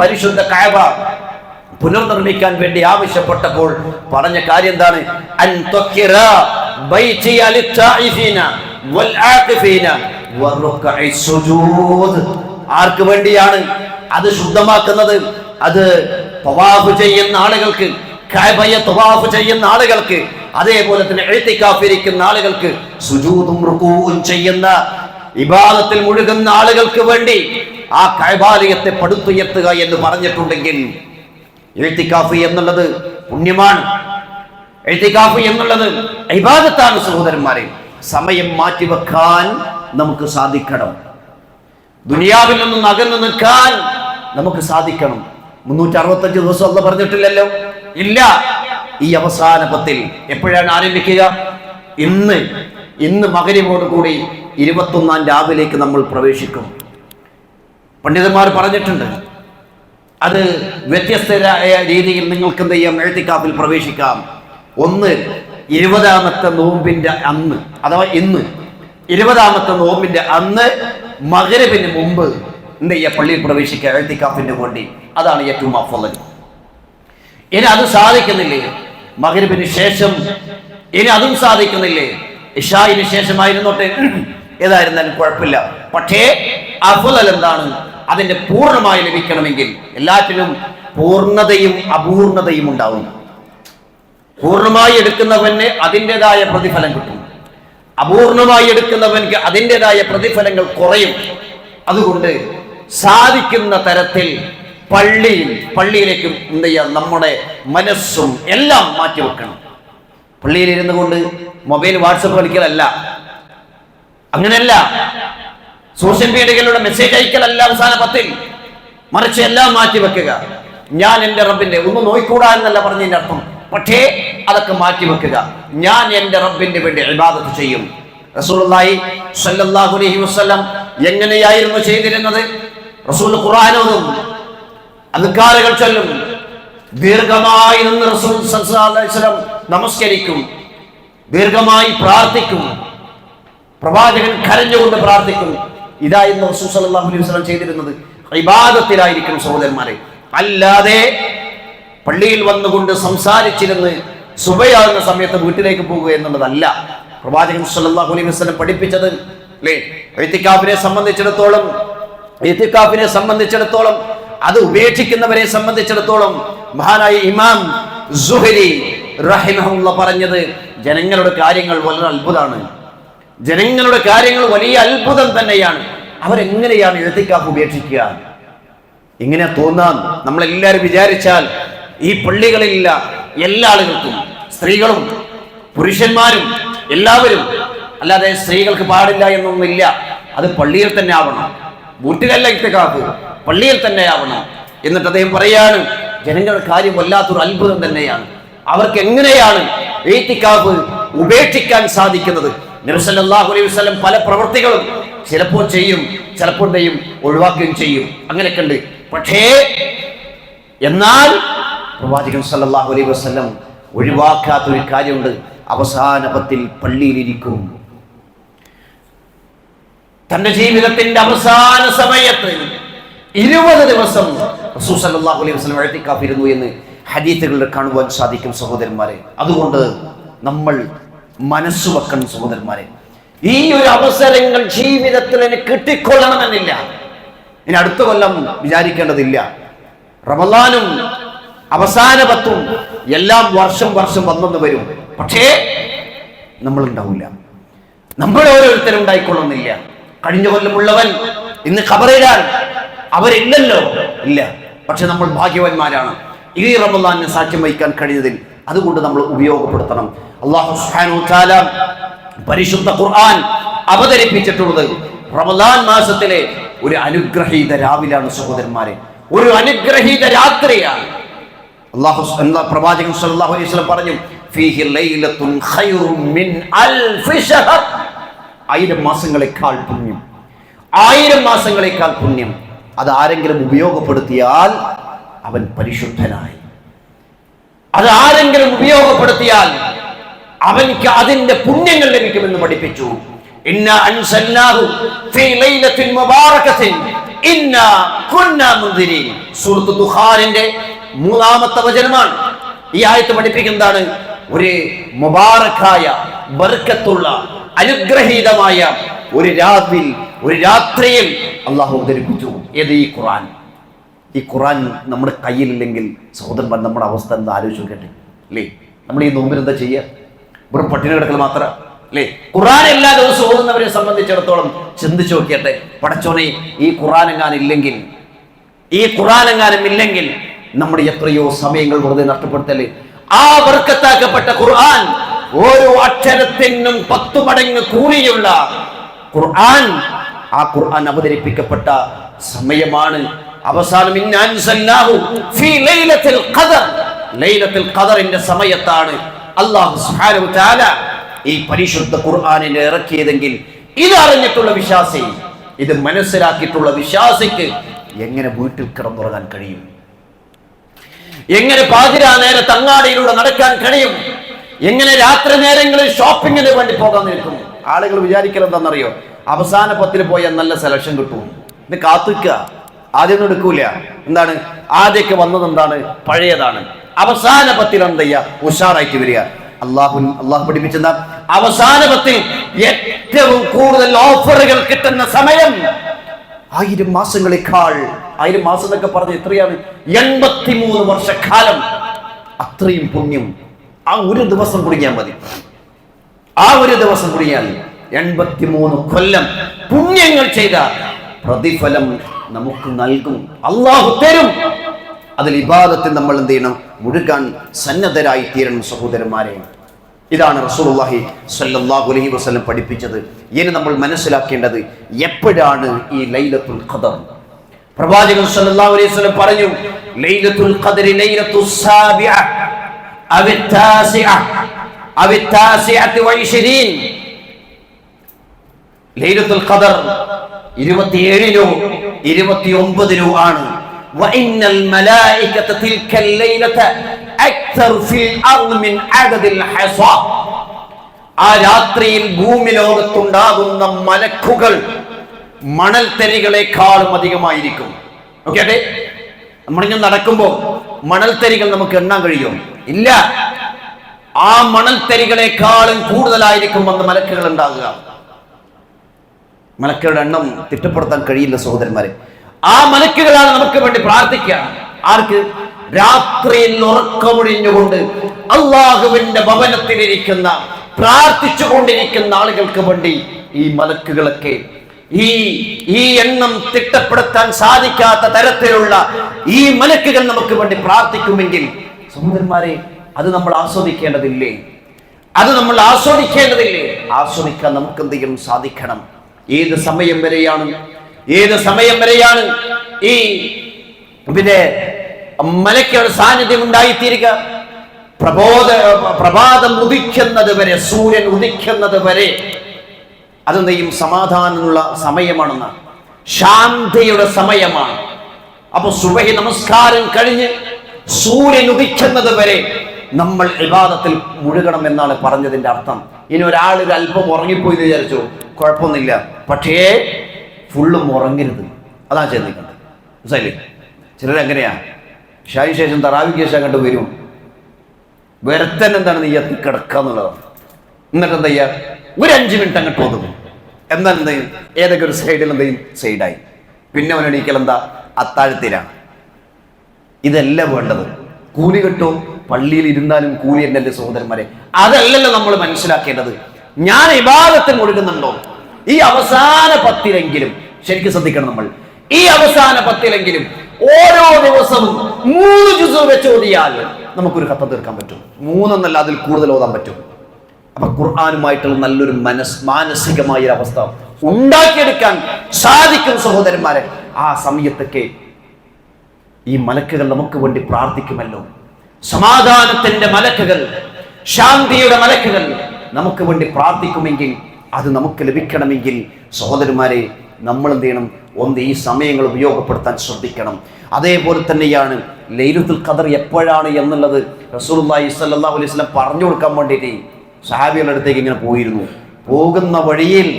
പരിശുദ്ധ കഅബ പുനർനിർമ്മിക്കാൻ വേണ്ടി ആവശ്യപ്പെട്ടപ്പോൾ പറഞ്ഞ കാര്യം എന്താണ്? അൻ തുഖിറ ബൈതി ലിത്താഇഫീന വൽ ആഖിഫീന വറുക്കഇ സുജൂദ്. ആർക്ക് വേണ്ടിയാണ് അത് ശുദ്ധമാക്കുന്നത്? അത് തവാഫ് ചെയ്യുന്ന ആളുകൾക്ക്, കഅബയെ തവാഫ് ചെയ്യുന്ന ആളുകൾക്ക്, അതേപോലെ തന്നെ ഇഅ്തികാഫ് ഇരിക്കുന്ന ആളുകൾക്ക്, സുജൂദും റുകൂഉം ചെയ്യുന്ന ഇബാദത്തിൽ മുഴുകുന്ന ആളുകൾക്ക് വേണ്ടി ആ കഅബാലയത്തെ പടുത്തുയർത്തുക എന്ന് പറഞ്ഞിട്ടുണ്ടെങ്കിൽ ഇഅ്തികാഫ് എന്നുള്ളത് പുണ്യമാണ്. ഇഅ്തികാഫ് എന്നുള്ളത് ഇബാദത്താണ് സഹോദരന്മാരെ. സമയം മാറ്റിവെക്കാൻ നമുക്ക് സാധിക്കണം. ദുനിയാവിൽ നിന്നും അകന്നു നിൽക്കാൻ നമുക്ക് സാധിക്കണം. 365 ദിവസം അല്ലാഹു പറഞ്ഞിട്ടില്ലല്ലോ. ഇല്ല. ഈ അവസാന പത്തിൽ എപ്പോഴാണ് ആരംഭിക്കുക? ഇന്ന് മഗ്‌രിബോട് കൂടി 21-ാം രാവിലേക്ക് നമ്മൾ പ്രവേശിക്കും. പണ്ഡിതന്മാർ പറഞ്ഞിട്ടുണ്ട്, അത് വ്യത്യസ്തരായ രീതിയിൽ നിങ്ങൾക്ക് എന്ത് ചെയ്യാം? ഇഅ്തികാഫിൽ പ്രവേശിക്കാം. ഒന്ന്, 20-ാമത്തെ നോമ്പിന്റെ അന്ന്, അഥവാ ഇന്ന് 20-ാമത്തെ നോമ്പിന്റെ അന്ന് മഗ്‌രിബിന് മുമ്പ് എന്ത് ചെയ്യുക? പള്ളിയിൽ പ്രവേശിക്കുക ഇഅ്തികാഫിന് വേണ്ടി. അതാണ് ഏറ്റവും അഫ്ളൽ. ഇനി അത് സാധിക്കുന്നില്ലേ, മഗ്‌രിബിന് ശേഷം ഇനി അതും സാധിക്കുന്നില്ലേ, ഇശായിന് ശേഷമായിരുന്നോട്ടെ, ഏതായിരുന്നാലും കുഴപ്പമില്ല. പക്ഷേ അഫ്ളൽ എന്താണ്? അതിന്റെ പൂർണ്ണമായി ലഭിക്കണമെങ്കിൽ എല്ലാറ്റിനും പൂർണ്ണതയും അപൂർണതയും ഉണ്ടാവും. പൂർണ്ണമായി എടുക്കുന്നവന് അതിൻ്റെതായ പ്രതിഫലം കിട്ടും, അപൂർണമായി എടുക്കുന്നവൻക്ക് അതിൻ്റെതായ പ്രതിഫലങ്ങൾ കുറയും. അതുകൊണ്ട് സാധിക്കുന്ന തരത്തിൽ പള്ളിയിലേക്ക് എന്ത് ചെയ്യാം? നമ്മുടെ മനസ്സും എല്ലാം മാറ്റിവെക്കണം. പള്ളിയിൽ ഇരുന്നു കൊണ്ട് മൊബൈൽ വാട്സപ്പ് കളിക്കലല്ല, അങ്ങനെയല്ല. സോഷ്യൽ മീഡിയയിലൂടെ മെസ്സേജ് അയക്കലല്ല അവസാന പത്തിൽ, മറിച്ച് എല്ലാം മാറ്റിവെക്കുക. ഞാൻ എൻ്റെ റബ്ബിന്റെ ഒന്ന് നോയിക്കൂടാ എന്നല്ല പറഞ്ഞതിന്റെ അർത്ഥം, പക്ഷേ അതൊക്കെ മാറ്റിവെക്കുക. ഞാൻ എൻ്റെ റബ്ബിന്റെ വേണ്ടി ഇബാദത്ത് ചെയ്യും. റസൂലുള്ളാഹി സ്വല്ലല്ലാഹു അലൈഹി വസല്ലം എങ്ങനെയായിരുന്നു ചെയ്തിരുന്നത്? റസൂൽ ഖുർആനോതും, അദ്കാറുകൾ ചൊല്ലും, ദീർഘമായി നിന്ന് റസൂൽ സല്ലല്ലാഹു അലൈഹി വസല്ലം നമസ്കരിക്കും, ദീർഘമായി പ്രാർത്ഥിക്കും, പ്രവാചകൻ കരഞ്ഞുകൊണ്ട് പ്രാർത്ഥിക്കും. ഇതായിരുന്നു റസൂൽ സല്ലല്ലാഹു അലൈഹി വസല്ലം ചെയ്തിരുന്നത്. ഇബാദത്തിലായിരിക്കും സഹോദരന്മാരെ, അല്ലാതെ പള്ളിയിൽ വന്നുകൊണ്ട് സംസാരിച്ചിരുന്ന് സുബയാകുന്ന സമയത്ത് വീട്ടിലേക്ക് പോകുക എന്നുള്ളതല്ല പ്രവാചകൻ സല്ലല്ലാഹു അലൈഹി വസല്ലം പഠിപ്പിച്ചത്. അല്ലേ? ഇഅ്തികാഫിനെ സംബന്ധിച്ചിടത്തോളം അത് ഉപേക്ഷിക്കുന്നവരെ സംബന്ധിച്ചിടത്തോളം മഹാനായ ഇമാം സുഹരി റഹിമഹുല്ലാ പറഞ്ഞത്, ജനങ്ങളുടെ കാര്യങ്ങൾ വളരെ അത്ഭുതമാണ്. ജനങ്ങളുടെ കാര്യങ്ങൾ വലിയ അത്ഭുതം തന്നെയാണ്. അവരെങ്ങനെയാണ് ഇഅ്തികാഫ് ഉപേക്ഷിക്കുക? ഇങ്ങനെ തോന്നാൻ നമ്മളെല്ലാവരും വിചാരിച്ചാൽ ഈ പള്ളികളിലില്ല എല്ലാ ആളുകൾക്കും, സ്ത്രീകളും പുരുഷന്മാരും എല്ലാവരും, അല്ലാതെ സ്ത്രീകൾക്ക് പാടില്ല എന്നൊന്നുമില്ല. അത് പള്ളിയിൽ തന്നെ ആവണം. വീട്ടിലല്ല ഇത്തികാഫ്, പള്ളിയിൽ തന്നെയാവണം. എന്നിട്ട് അദ്ദേഹം പറയാണ്, ജനങ്ങളുടെ കാര്യം വല്ലാത്തൊരു അത്ഭുതം തന്നെയാണ്. അവർക്ക് എങ്ങനെയാണ് ഇത്തികാഫ് ഉപേക്ഷിക്കാൻ സാധിക്കുന്നത്? നബി സല്ലല്ലാഹു അലൈഹി വസല്ലം പല പ്രവൃത്തികളും ചിലപ്പോൾ ചെയ്യും, ചിലപ്പോൾ ഒഴിവാക്കുകയും ചെയ്യും, അങ്ങനെയൊക്കെ ഉണ്ട്. പക്ഷേ എന്നാൽ പ്രവാചകൻ സല്ലല്ലാഹു അലൈഹി വസല്ലം ഒഴിവാക്കാത്തൊരു കാര്യമുണ്ട്. അവസാന പത്തിൽ പള്ളിയിലിരിക്കും. തന്റെ ജീവിതത്തിന്റെ അവസാന സമയത്ത് 20 ദിവസം റസൂൽ സല്ലല്ലാഹു അലൈഹി വസല്ലം ഇഅ്തികാഫ് ഇരുന്നു എന്ന് ഹദീസുകളിൽ കാണുവാൻ സാധിക്കും സഹോദരന്മാരെ. അതുകൊണ്ട് നമ്മൾ മനസ്സ് വെക്കണം സഹോദരന്മാരെ. ഈ ഒരു അവസരങ്ങൾ ജീവിതത്തിൽ എനിക്ക് കിട്ടിക്കൊള്ളണമെന്നില്ല. ഇനി അടുത്ത കൊല്ലം വിചാരിക്കേണ്ടതില്ല. റമളാനും അവസാന പത്തും എല്ലാം വർഷം വന്നെന്ന് വരും. പക്ഷേ നമ്മൾ ഉണ്ടാവില്ല, നമ്മൾ ഓരോരുത്തരും ഉണ്ടായിക്കൊള്ളുന്നില്ല. കഴിഞ്ഞ കൊല്ലമുള്ളവൻ ഇന്ന് ഖബറിടാൻ അവരില്ലല്ലോ, ഇല്ല. പക്ഷെ നമ്മൾ ഭാഗ്യവാന്മാരാണ് ഈ റമളാനിന് സാക്ഷ്യം വഹിക്കാൻ കഴിഞ്ഞതിൽ. അതുകൊണ്ട് നമ്മൾ ഉപയോഗപ്പെടുത്തണം. അല്ലാഹു സുബ്ഹാനഹു വ തആല പരിശുദ്ധ ഖുർആൻ അവതരിപ്പിച്ചിട്ടുള്ളത് റമളാൻ മാസത്തിലെ ഒരു അനുഗ്രഹീത രാവിലാണ് സഹോദരന്മാരെ, ഒരു അനുഗ്രഹീത രാത്രിയാണ്. പ്രവാചകൻ സല്ലല്ലാഹു അലൈഹി വസല്ലം പറഞ്ഞു, ഫീഹി ലൈലത്തുൻ ഖൈറും മിൻ അൽഫി ശഹർ. 1000 മാസങ്ങളെക്കാൾ പുണ്യം, 1000 മാസങ്ങളെക്കാൾ പുണ്യം. അത് ആരെങ്കിലും ഉപയോഗപ്പെടുത്തിയാൽ അവൻ പരിശുദ്ധനായി. അത് ആരെങ്കിലും ഉപയോഗപ്പെടുത്തിയാൽ അവൻക്ക് അതിന്റെ പുണ്യങ്ങൾ ലഭിക്കുമെന്ന് പഠിപ്പിച്ചു. ഇന്നാ അൻസൽനാഹു ഫീ ലൈലത്തിൻ മുബാറകത്തിൻ ഇന്നാ കുന്നാ മുൻദിരീൻ. സൂറത്ത് ദുഖാനിന്റെ 3-ാമത്തെ വചനമാണ്. ഈ ആയത്ത് പഠിപ്പിക്കുന്നതാണ് ഒരു മുബാറക്കായ ബർക്കത്തുള്ള അനുഗ്രഹീതമായ ഒരു രാത്രിയിൽ അള്ളാഹു അവതരിപ്പിച്ചു. ഏത്? ഈ ഖുർആൻ. ഈ ഖുർആൻ നമ്മുടെ കയ്യിലില്ലെങ്കിൽ സഹോദരന്മാർ നമ്മുടെ അവസ്ഥ എന്താ ആലോചിച്ച് നോക്കട്ടെ അല്ലേ? നമ്മൾ ഈ നോമ്പിൽ എന്താ ചെയ്യുക? വെറും പട്ടിണി കിടക്കൽ മാത്രം അല്ലേ? ഖുർആൻ എല്ലാ ദിവസവും ഓതുന്നവരെ സംബന്ധിച്ചിടത്തോളം ചിന്തിച്ചു നോക്കിയട്ടെ, പടച്ചോനെ ഈ ഖുർആൻ എങ്ങാനും ഇല്ലെങ്കിൽ നമ്മുടെ എത്രയോ സമയങ്ങൾ വെറുതെ നഷ്ടപ്പെടുത്തല്ലേ. ആ ബർക്കത്താക്കപ്പെട്ട ഖുർആൻ, ഓരോ അക്ഷരത്തിനും 10 മടങ്ങ് കൂലിയുള്ള ഖുർആൻ, ആ ഖുർആൻ അവതരിപ്പിക്കപ്പെട്ട സമയമാണ് അവസാനം. ഇന്നാ അൻസൽനാഹു ഫീ ലൈലത്തുൽ ഖദർ. ലൈലത്തുൽ ഖദറിന്റെ സമയത്താണ് അല്ലാഹു സുബ്ഹാനഹു വ തആല ഈ പരിശുദ്ധ ഖുർആനിനെ ഇറക്കിയതെങ്കിൽ ഇത് അറിഞ്ഞിട്ടുള്ള വിശ്വാസി, ഇത് മനസ്സിലാക്കിയിട്ടുള്ള വിശ്വാസിക്ക് എങ്ങനെ വീട്ടിൽ കിടന്നുറങ്ങാൻ കഴിയും? എങ്ങനെ പാതിരാ നേരത്ത് അങ്ങാടിയിലൂടെ നടക്കാൻ കഴിയും? എങ്ങനെ രാത്രി നേരങ്ങളിൽ ഷോപ്പിങ്ങിന് വേണ്ടി പോകാൻ നിൽക്കും? ആളുകൾ വിചാരിക്കൽ എന്താണെന്നറിയോ? അവസാന പത്തിൽ പോയാൽ നല്ല സെലക്ഷൻ കിട്ടും. ഇത് കാത്തിക്കുക, ആദ്യമൊന്നും എടുക്കൂല. എന്താണ്? ആദ്യമൊക്കെ വന്നത് എന്താണ്? പഴയതാണ്. അവസാന പത്തിൽ എന്ത് ചെയ്യുക? ഉഷാറായിട്ട് വരിക. അള്ളാഹു പഠിപ്പിച്ചെന്താ? അവസാന പത്തിൽ ഏറ്റവും കൂടുതൽ ഓഫറുകൾ കിട്ടുന്ന സമയം 1000 മാസങ്ങളെക്കാൾ, 1000 മാസം എന്നൊക്കെ പറഞ്ഞ് എത്രയാണ്? 83 വർഷക്കാലം. അത്രയും പുണ്യം ആ ഒരു ദിവസം കുടിക്കാൻ മതി. ആ ഒരു ദിവസം കുടിയാൽ 83 കൊല്ലം പുണ്യങ്ങൾ ചെയ്ത പ്രതിഫലം നമുക്ക് നൽകും, അള്ളാഹു തരും. അതിൽ ഇബാദത്തിൽ നമ്മൾ എന്ത് ചെയ്യണം? മുഴുകാൻ സന്നദ്ധരായി തീരണം സഹോദരന്മാരെ. ഇതാണ് റസൂലുള്ളാഹി സ്വല്ലല്ലാഹു അലൈഹി വസല്ലം പഠിപ്പിച്ചത്. ഇനി നമ്മൾ മനസ്സിലാക്കേണ്ടത് എപ്പോഴാണ് ഈ ലൈലത്തുൽ ഖദർ? പ്രവാചകൻ സ്വല്ലല്ലാഹു അലൈഹി വസല്ലം പറഞ്ഞു, ലൈലത്തുൽ ഖദരി ലൈലത്തുസ് സാബിഅ അവ താസിഅ അവ താസിഅത വ20. ലൈലത്തുൽ ഖദർ 27-നോ 29-നോ ആണ്. വഇന്നൽ മലായികത തിൽക്കൽ ലൈലത അക്തർ ഫിൽ അർദ് മിൻ അദദിൽ ഹസാ. ആ രാത്രിയിൽ ഭൂമി ലോകത്തുണ്ടാകുന്ന മലക്കുകൾ മണൽത്തരികളെക്കാളും അധികമായിരിക്കും. ഓക്കെ, നമ്മളിങ്ങനെ നടക്കുമ്പോൾ മണൽത്തരികൾ നമുക്ക് എണ്ണാൻ കഴിയും? ഇല്ല. ആ മണൽത്തരികളെക്കാളും കൂടുതലായിരിക്കും വന്ന മലക്കുകൾ ഉണ്ടാകുക. മലക്കുകളുടെ എണ്ണം തിട്ടപ്പെടുത്താൻ കഴിയില്ല സഹോദരന്മാരെ. ആ മലക്കുകളാണ് നമുക്ക് വേണ്ടി പ്രാർത്ഥിക്കുക. ആർക്ക്? രാത്രിയിൽ ഉറക്കമൊഴിഞ്ഞുകൊണ്ട് അള്ളാഹുവിന്റെ ഭവനത്തിലിരിക്കുന്ന, പ്രാർത്ഥിച്ചു കൊണ്ടിരിക്കുന്ന ആളുകൾക്ക് വേണ്ടി ഈ മലക്കുകളൊക്കെ ഈ എണ്ണം തിട്ടപ്പെടുത്താൻ സാധിക്കാത്ത തരത്തിലുള്ള ഈ മലക്കുകൾ നമുക്ക് വേണ്ടി പ്രാർത്ഥിക്കുമെങ്കിൽ സഹോദരന്മാരെ, അത് നമ്മൾ ആസ്വദിക്കേണ്ടതില്ലേ? ആസ്വദിക്കാൻ നമുക്ക് എന്തെങ്കിലും സാധിക്കണം. ഏത് സമയം വരെയാണ് ഏത് സമയം വരെയാണ് ഈ മലക്കുകളുടെ സാന്നിധ്യം ഉണ്ടായിത്തീരുക? പ്രഭാതം ഉദിക്കുന്നത് വരെ, സൂര്യൻ ഉദിക്കുന്നത് വരെ അതെന്തെയും സമാധാനമുള്ള സമയമാണെന്ന്, ശാന്തിയുടെ സമയമാണ്. അപ്പൊ സുബഹി നമസ്കാരം കഴിഞ്ഞ് സൂര്യൻ ഉദിക്കുന്നത് വരെ നമ്മൾ ഇബാദത്തിൽ മുഴുകണം എന്നാണ് പറഞ്ഞതിന്റെ അർത്ഥം. ഇനി ഒരാൾ ഒരു അല്പം ഉറങ്ങിപ്പോയി എന്ന് വിചാരിച്ചു, കുഴപ്പമൊന്നുമില്ല, പക്ഷേ ഫുള്ളും ഉറങ്ങരുത്. അതാ ചിന്തിക്കേണ്ടത്. മനസ്സിലായില്ലേ? ചിലരെങ്ങനെയാ ഷായിന് ശേഷം തറാവിക്ക് ശേഷം അങ്ങോട്ട് വരും, വരത്തൻ എന്താണ് നീ എത്തി കിടക്കുക എന്നുള്ളതാണ്. എന്നിട്ട് എന്താ ചെയ്യുക? ഒരു 5 മിനിറ്റ് അങ്ങോട്ട് ഒതുങ്ങും. എന്നാൽ എന്ത് ചെയ്യും? ഏതൊക്കെ ഒരു സൈഡിൽ എന്ത് ചെയ്യും? സൈഡായി. പിന്നെ അവനെണീക്കൽ എന്താ? അത്താഴത്തിലാണ്. ഇതല്ല വേണ്ടത്. കൂലി കിട്ടും, പള്ളിയിൽ ഇരുന്നാലും കൂലി എന്നല്ലേ സഹോദരന്മാരെ? അതല്ലല്ലോ നമ്മൾ മനസ്സിലാക്കേണ്ടത്. ഞാൻ ഇബാദത്തിൽ മുഴുകുന്നുണ്ടോ? ഈ അവസാന 10 ശരിക്കും ശ്രദ്ധിക്കണം. നമ്മൾ ഈ അവസാന 10 ഓരോ ദിവസവും 3 ജുസ് വെച്ച് ഓതിയാൽ നമുക്കൊരു ഖത്തം തീർക്കാൻ പറ്റും. 3 എന്നല്ല, അതിൽ കൂടുതൽ ഓതാൻ പറ്റും. അപ്പൊ ഖുർആനുമായിട്ടുള്ള നല്ലൊരു മാനസികമായ ഒരു അവസ്ഥ ഉണ്ടാക്കിയെടുക്കാൻ സാധിക്കും സഹോദരന്മാരെ. ആ സമയത്തൊക്കെ ഈ മലക്കുകൾ നമുക്ക് വേണ്ടി പ്രാർത്ഥിക്കുമല്ലോ. സമാധാനത്തിന്റെ മലക്കുകൾ, ശാന്തിയുടെ മലക്കുകൾ നമുക്ക് വേണ്ടി പ്രാർത്ഥിക്കുമെങ്കിൽ, അത് നമുക്ക് ലഭിക്കണമെങ്കിൽ സഹോദരന്മാരെ നമ്മൾ എന്ത് ചെയ്യണം? ഒന്ന് ഈ സമയങ്ങൾ ഉപയോഗപ്പെടുത്താൻ ശ്രദ്ധിക്കണം. അതേപോലെ തന്നെയാണ് ലൈലത്തുൽ ഖദർ എപ്പോഴാണ് എന്നുള്ളത് റസൂലുള്ളാഹി സ്വല്ലല്ലാഹു അലൈഹി വസല്ലം പറഞ്ഞു കൊടുക്കാൻ വേണ്ടിയിട്ട് സഹാബികളുടെ അടുത്തേക്ക് ഇങ്ങനെ പോയിരുന്നു. പോകുന്ന വഴിയിൽ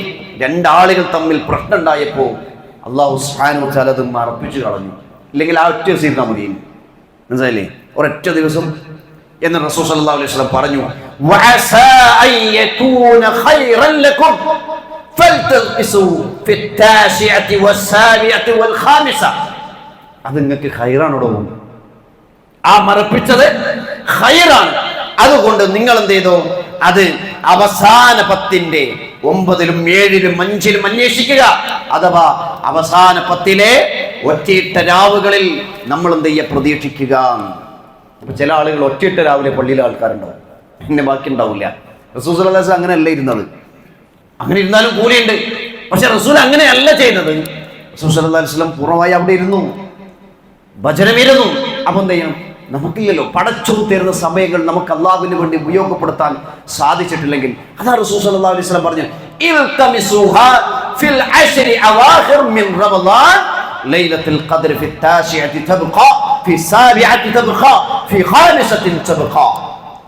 2 ആളുകൾ തമ്മിൽ പ്രശ്നം ഉണ്ടായപ്പോൾ അല്ലാഹു സുബ്ഹാനഹു വ തആല അത് മറപ്പിച്ചു കളഞ്ഞു. ഇല്ലെങ്കിൽ ആ ഒറ്റ ദിവസം ഇരുന്നാൽ മതി. മനസ്സിലായില്ലേ? ഒരൊറ്റ ദിവസം എന്ന് റസൂൽ സല്ലല്ലാഹു അലൈഹി വസല്ലം പറഞ്ഞു, വഅസാ അൻ യകൂന ഖൈറൻ ലക്കും ഫൽതഖിസു ഫിത്താശിഅതി വസ്സാബിഅതി വൽഖാമിസ. അത് നിങ്ങൾക്ക് ഖൈറാണോ? ആ മറപ്പിച്ചത് ഖൈറാണ്. അതുകൊണ്ട് നിങ്ങൾ എന്ത് ചെയ്തു? അത് അവസാന 10 9-ലും 7-ലും 5-ലും അന്വേഷിക്കുക. അഥവാ അവസാന 10 ഒറ്റയിട്ട രാവുകളിൽ നമ്മൾ എന്ത് ചെയ്യുക? പ്രതീക്ഷിക്കുക. അപ്പൊ ചില ആളുകൾ ഒറ്റയിട്ട രാവിലെ പള്ളിയിലെ ആൾക്കാരുണ്ടാവും, പിന്നെ ബാക്കി ഉണ്ടാവില്ല. റസൂൽ സല്ലല്ലാഹു അലൈഹി വസല്ലം അങ്ങനെയല്ല ഇരുന്നത്. അങ്ങനെ ഇരുന്നാലും കൂലിയുണ്ട്. പക്ഷെ റസൂൽ അങ്ങനെയല്ല ചെയ്തത്. റസൂൽ സല്ലല്ലാഹു അലൈഹി വസല്ലം പുറമായി അവിടെ ഇരുന്നു, ഭജനമിരുന്നു. അപ്പൊ എന്ത് ചെയ്യണം? നമുക്കില്ലല്ലോ, പടച്ചു തരുന്ന സമയങ്ങൾ നമുക്ക് അള്ളാഹുവിന് വേണ്ടി ഉപയോഗപ്പെടുത്താൻ സാധിച്ചിട്ടില്ലെങ്കിൽ, അതാ റസൂൽ സല്ലല്ലാഹു അലൈഹി വസല്ലം പറഞ്ഞു, ഇൽതമിസുഹാ ഫിൽ അശ്രി അവാഖിർ മിൻ റമളാൻ ലൈലത്തുൽ ഖദ്ർ ഫി താശിഅതി തബ്ഖാ ഫി സാബിഅതി തബ്ഖാ ഫി ഖാമിസത്തിൻ തബ്ഖാ.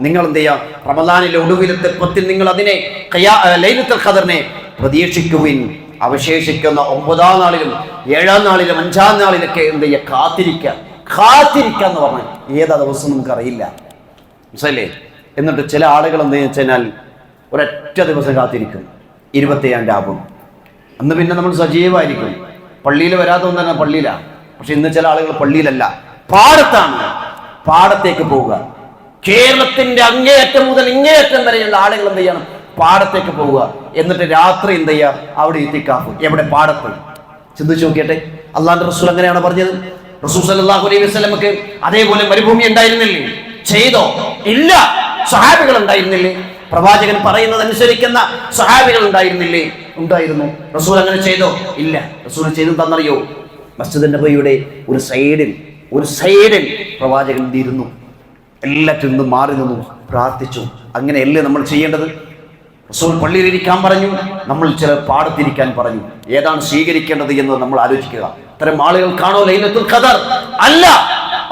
നിങ്ങൾ എന്ത് ചെയ്യുക? റമളാനിലെ ഒടുവിലത്തെ 10 നിങ്ങൾ അതിനെ ലൈലത്തുൽ ഖദ്റിനെ പ്രതീക്ഷിക്കുവിൻ. അവശേഷിക്കുന്ന 9-ാം നാളിലും 7-ാം നാളിലും 5-ാം നാളിലൊക്കെ എന്ത് ചെയ്യുക? കാത്തിരിക്കുക എന്ന് പറഞ്ഞാൽ ഏതാ ദിവസം നമുക്കറിയില്ല. മനസ്സിലല്ലേ? എന്നിട്ട് ചില ആളുകൾ എന്ത് വെച്ചാൽ ഒരൊറ്റ ദിവസം കാത്തിരിക്കും, 27-ാം രാവും. അന്ന് പിന്നെ നമ്മൾ സജീവമായിരിക്കും. പള്ളിയിൽ വരാതെ തന്നെ പള്ളിയിലാണ്. പക്ഷെ ഇന്ന് ചില ആളുകൾ പള്ളിയിലല്ല, പാടത്താണ്. പാടത്തേക്ക് പോവുക. കേരളത്തിന്റെ അങ്ങേയറ്റം മുതൽ ഇങ്ങേയറ്റം വരെയുള്ള ആളുകൾ എന്ത് ചെയ്യണം? പാടത്തേക്ക് പോവുക. എന്നിട്ട് രാത്രി എന്ത് ചെയ്യുക? അവിടെ ഇത്തിക്കാഫ്. എവിടെ? പാടത്ത്. ചിന്തിച്ചു നോക്കിയട്ടെ. അള്ളാഹുവിന്റെ റസൂൽ അങ്ങനെയാണ് പറഞ്ഞത്. റസൂൽ സല്ലല്ലാഹു അലൈഹി വസല്ലമക്ക് അതേപോലെ മരുഭൂമി ഉണ്ടായിരുന്നില്ലേ? ചെയ്തോ? ഇല്ല. സഹാബികൾ ഉണ്ടായിരുന്നില്ലേ? പ്രവാചകൻ പറയുന്നത് അനുസരിക്കുന്ന സഹാബികൾ ഉണ്ടായിരുന്നില്ലേ? ഉണ്ടായിരുന്നു. റസൂൽ അങ്ങനെ ചെയ്തോ? ഇല്ല. റസൂൽ ചെയ്തെന്താണെന്നറിയോ? മസ്ജിദ് നബവിയുടെ ഒരു സൈഡിൽ പ്രവാചകൻ ഇരുന്നു, എല്ലാറ്റിൽ നിന്നും മാറി നിന്നു, പ്രാർത്ഥിച്ചു. അങ്ങനെയല്ലേ നമ്മൾ ചെയ്യേണ്ടത്? റസൂൽ പള്ളിയിലിരിക്കാൻ പറഞ്ഞു, നമ്മൾ ചിലർ പാടത്തിരിക്കാൻ പറഞ്ഞു. ഏതാണ് സ്വീകരിക്കേണ്ടത് എന്ന് നമ്മൾ ആലോചിക്കുക. അത്തരം ആളുകൾക്കാണോ ലൈലത്തുൽ ഖദർ? അല്ല,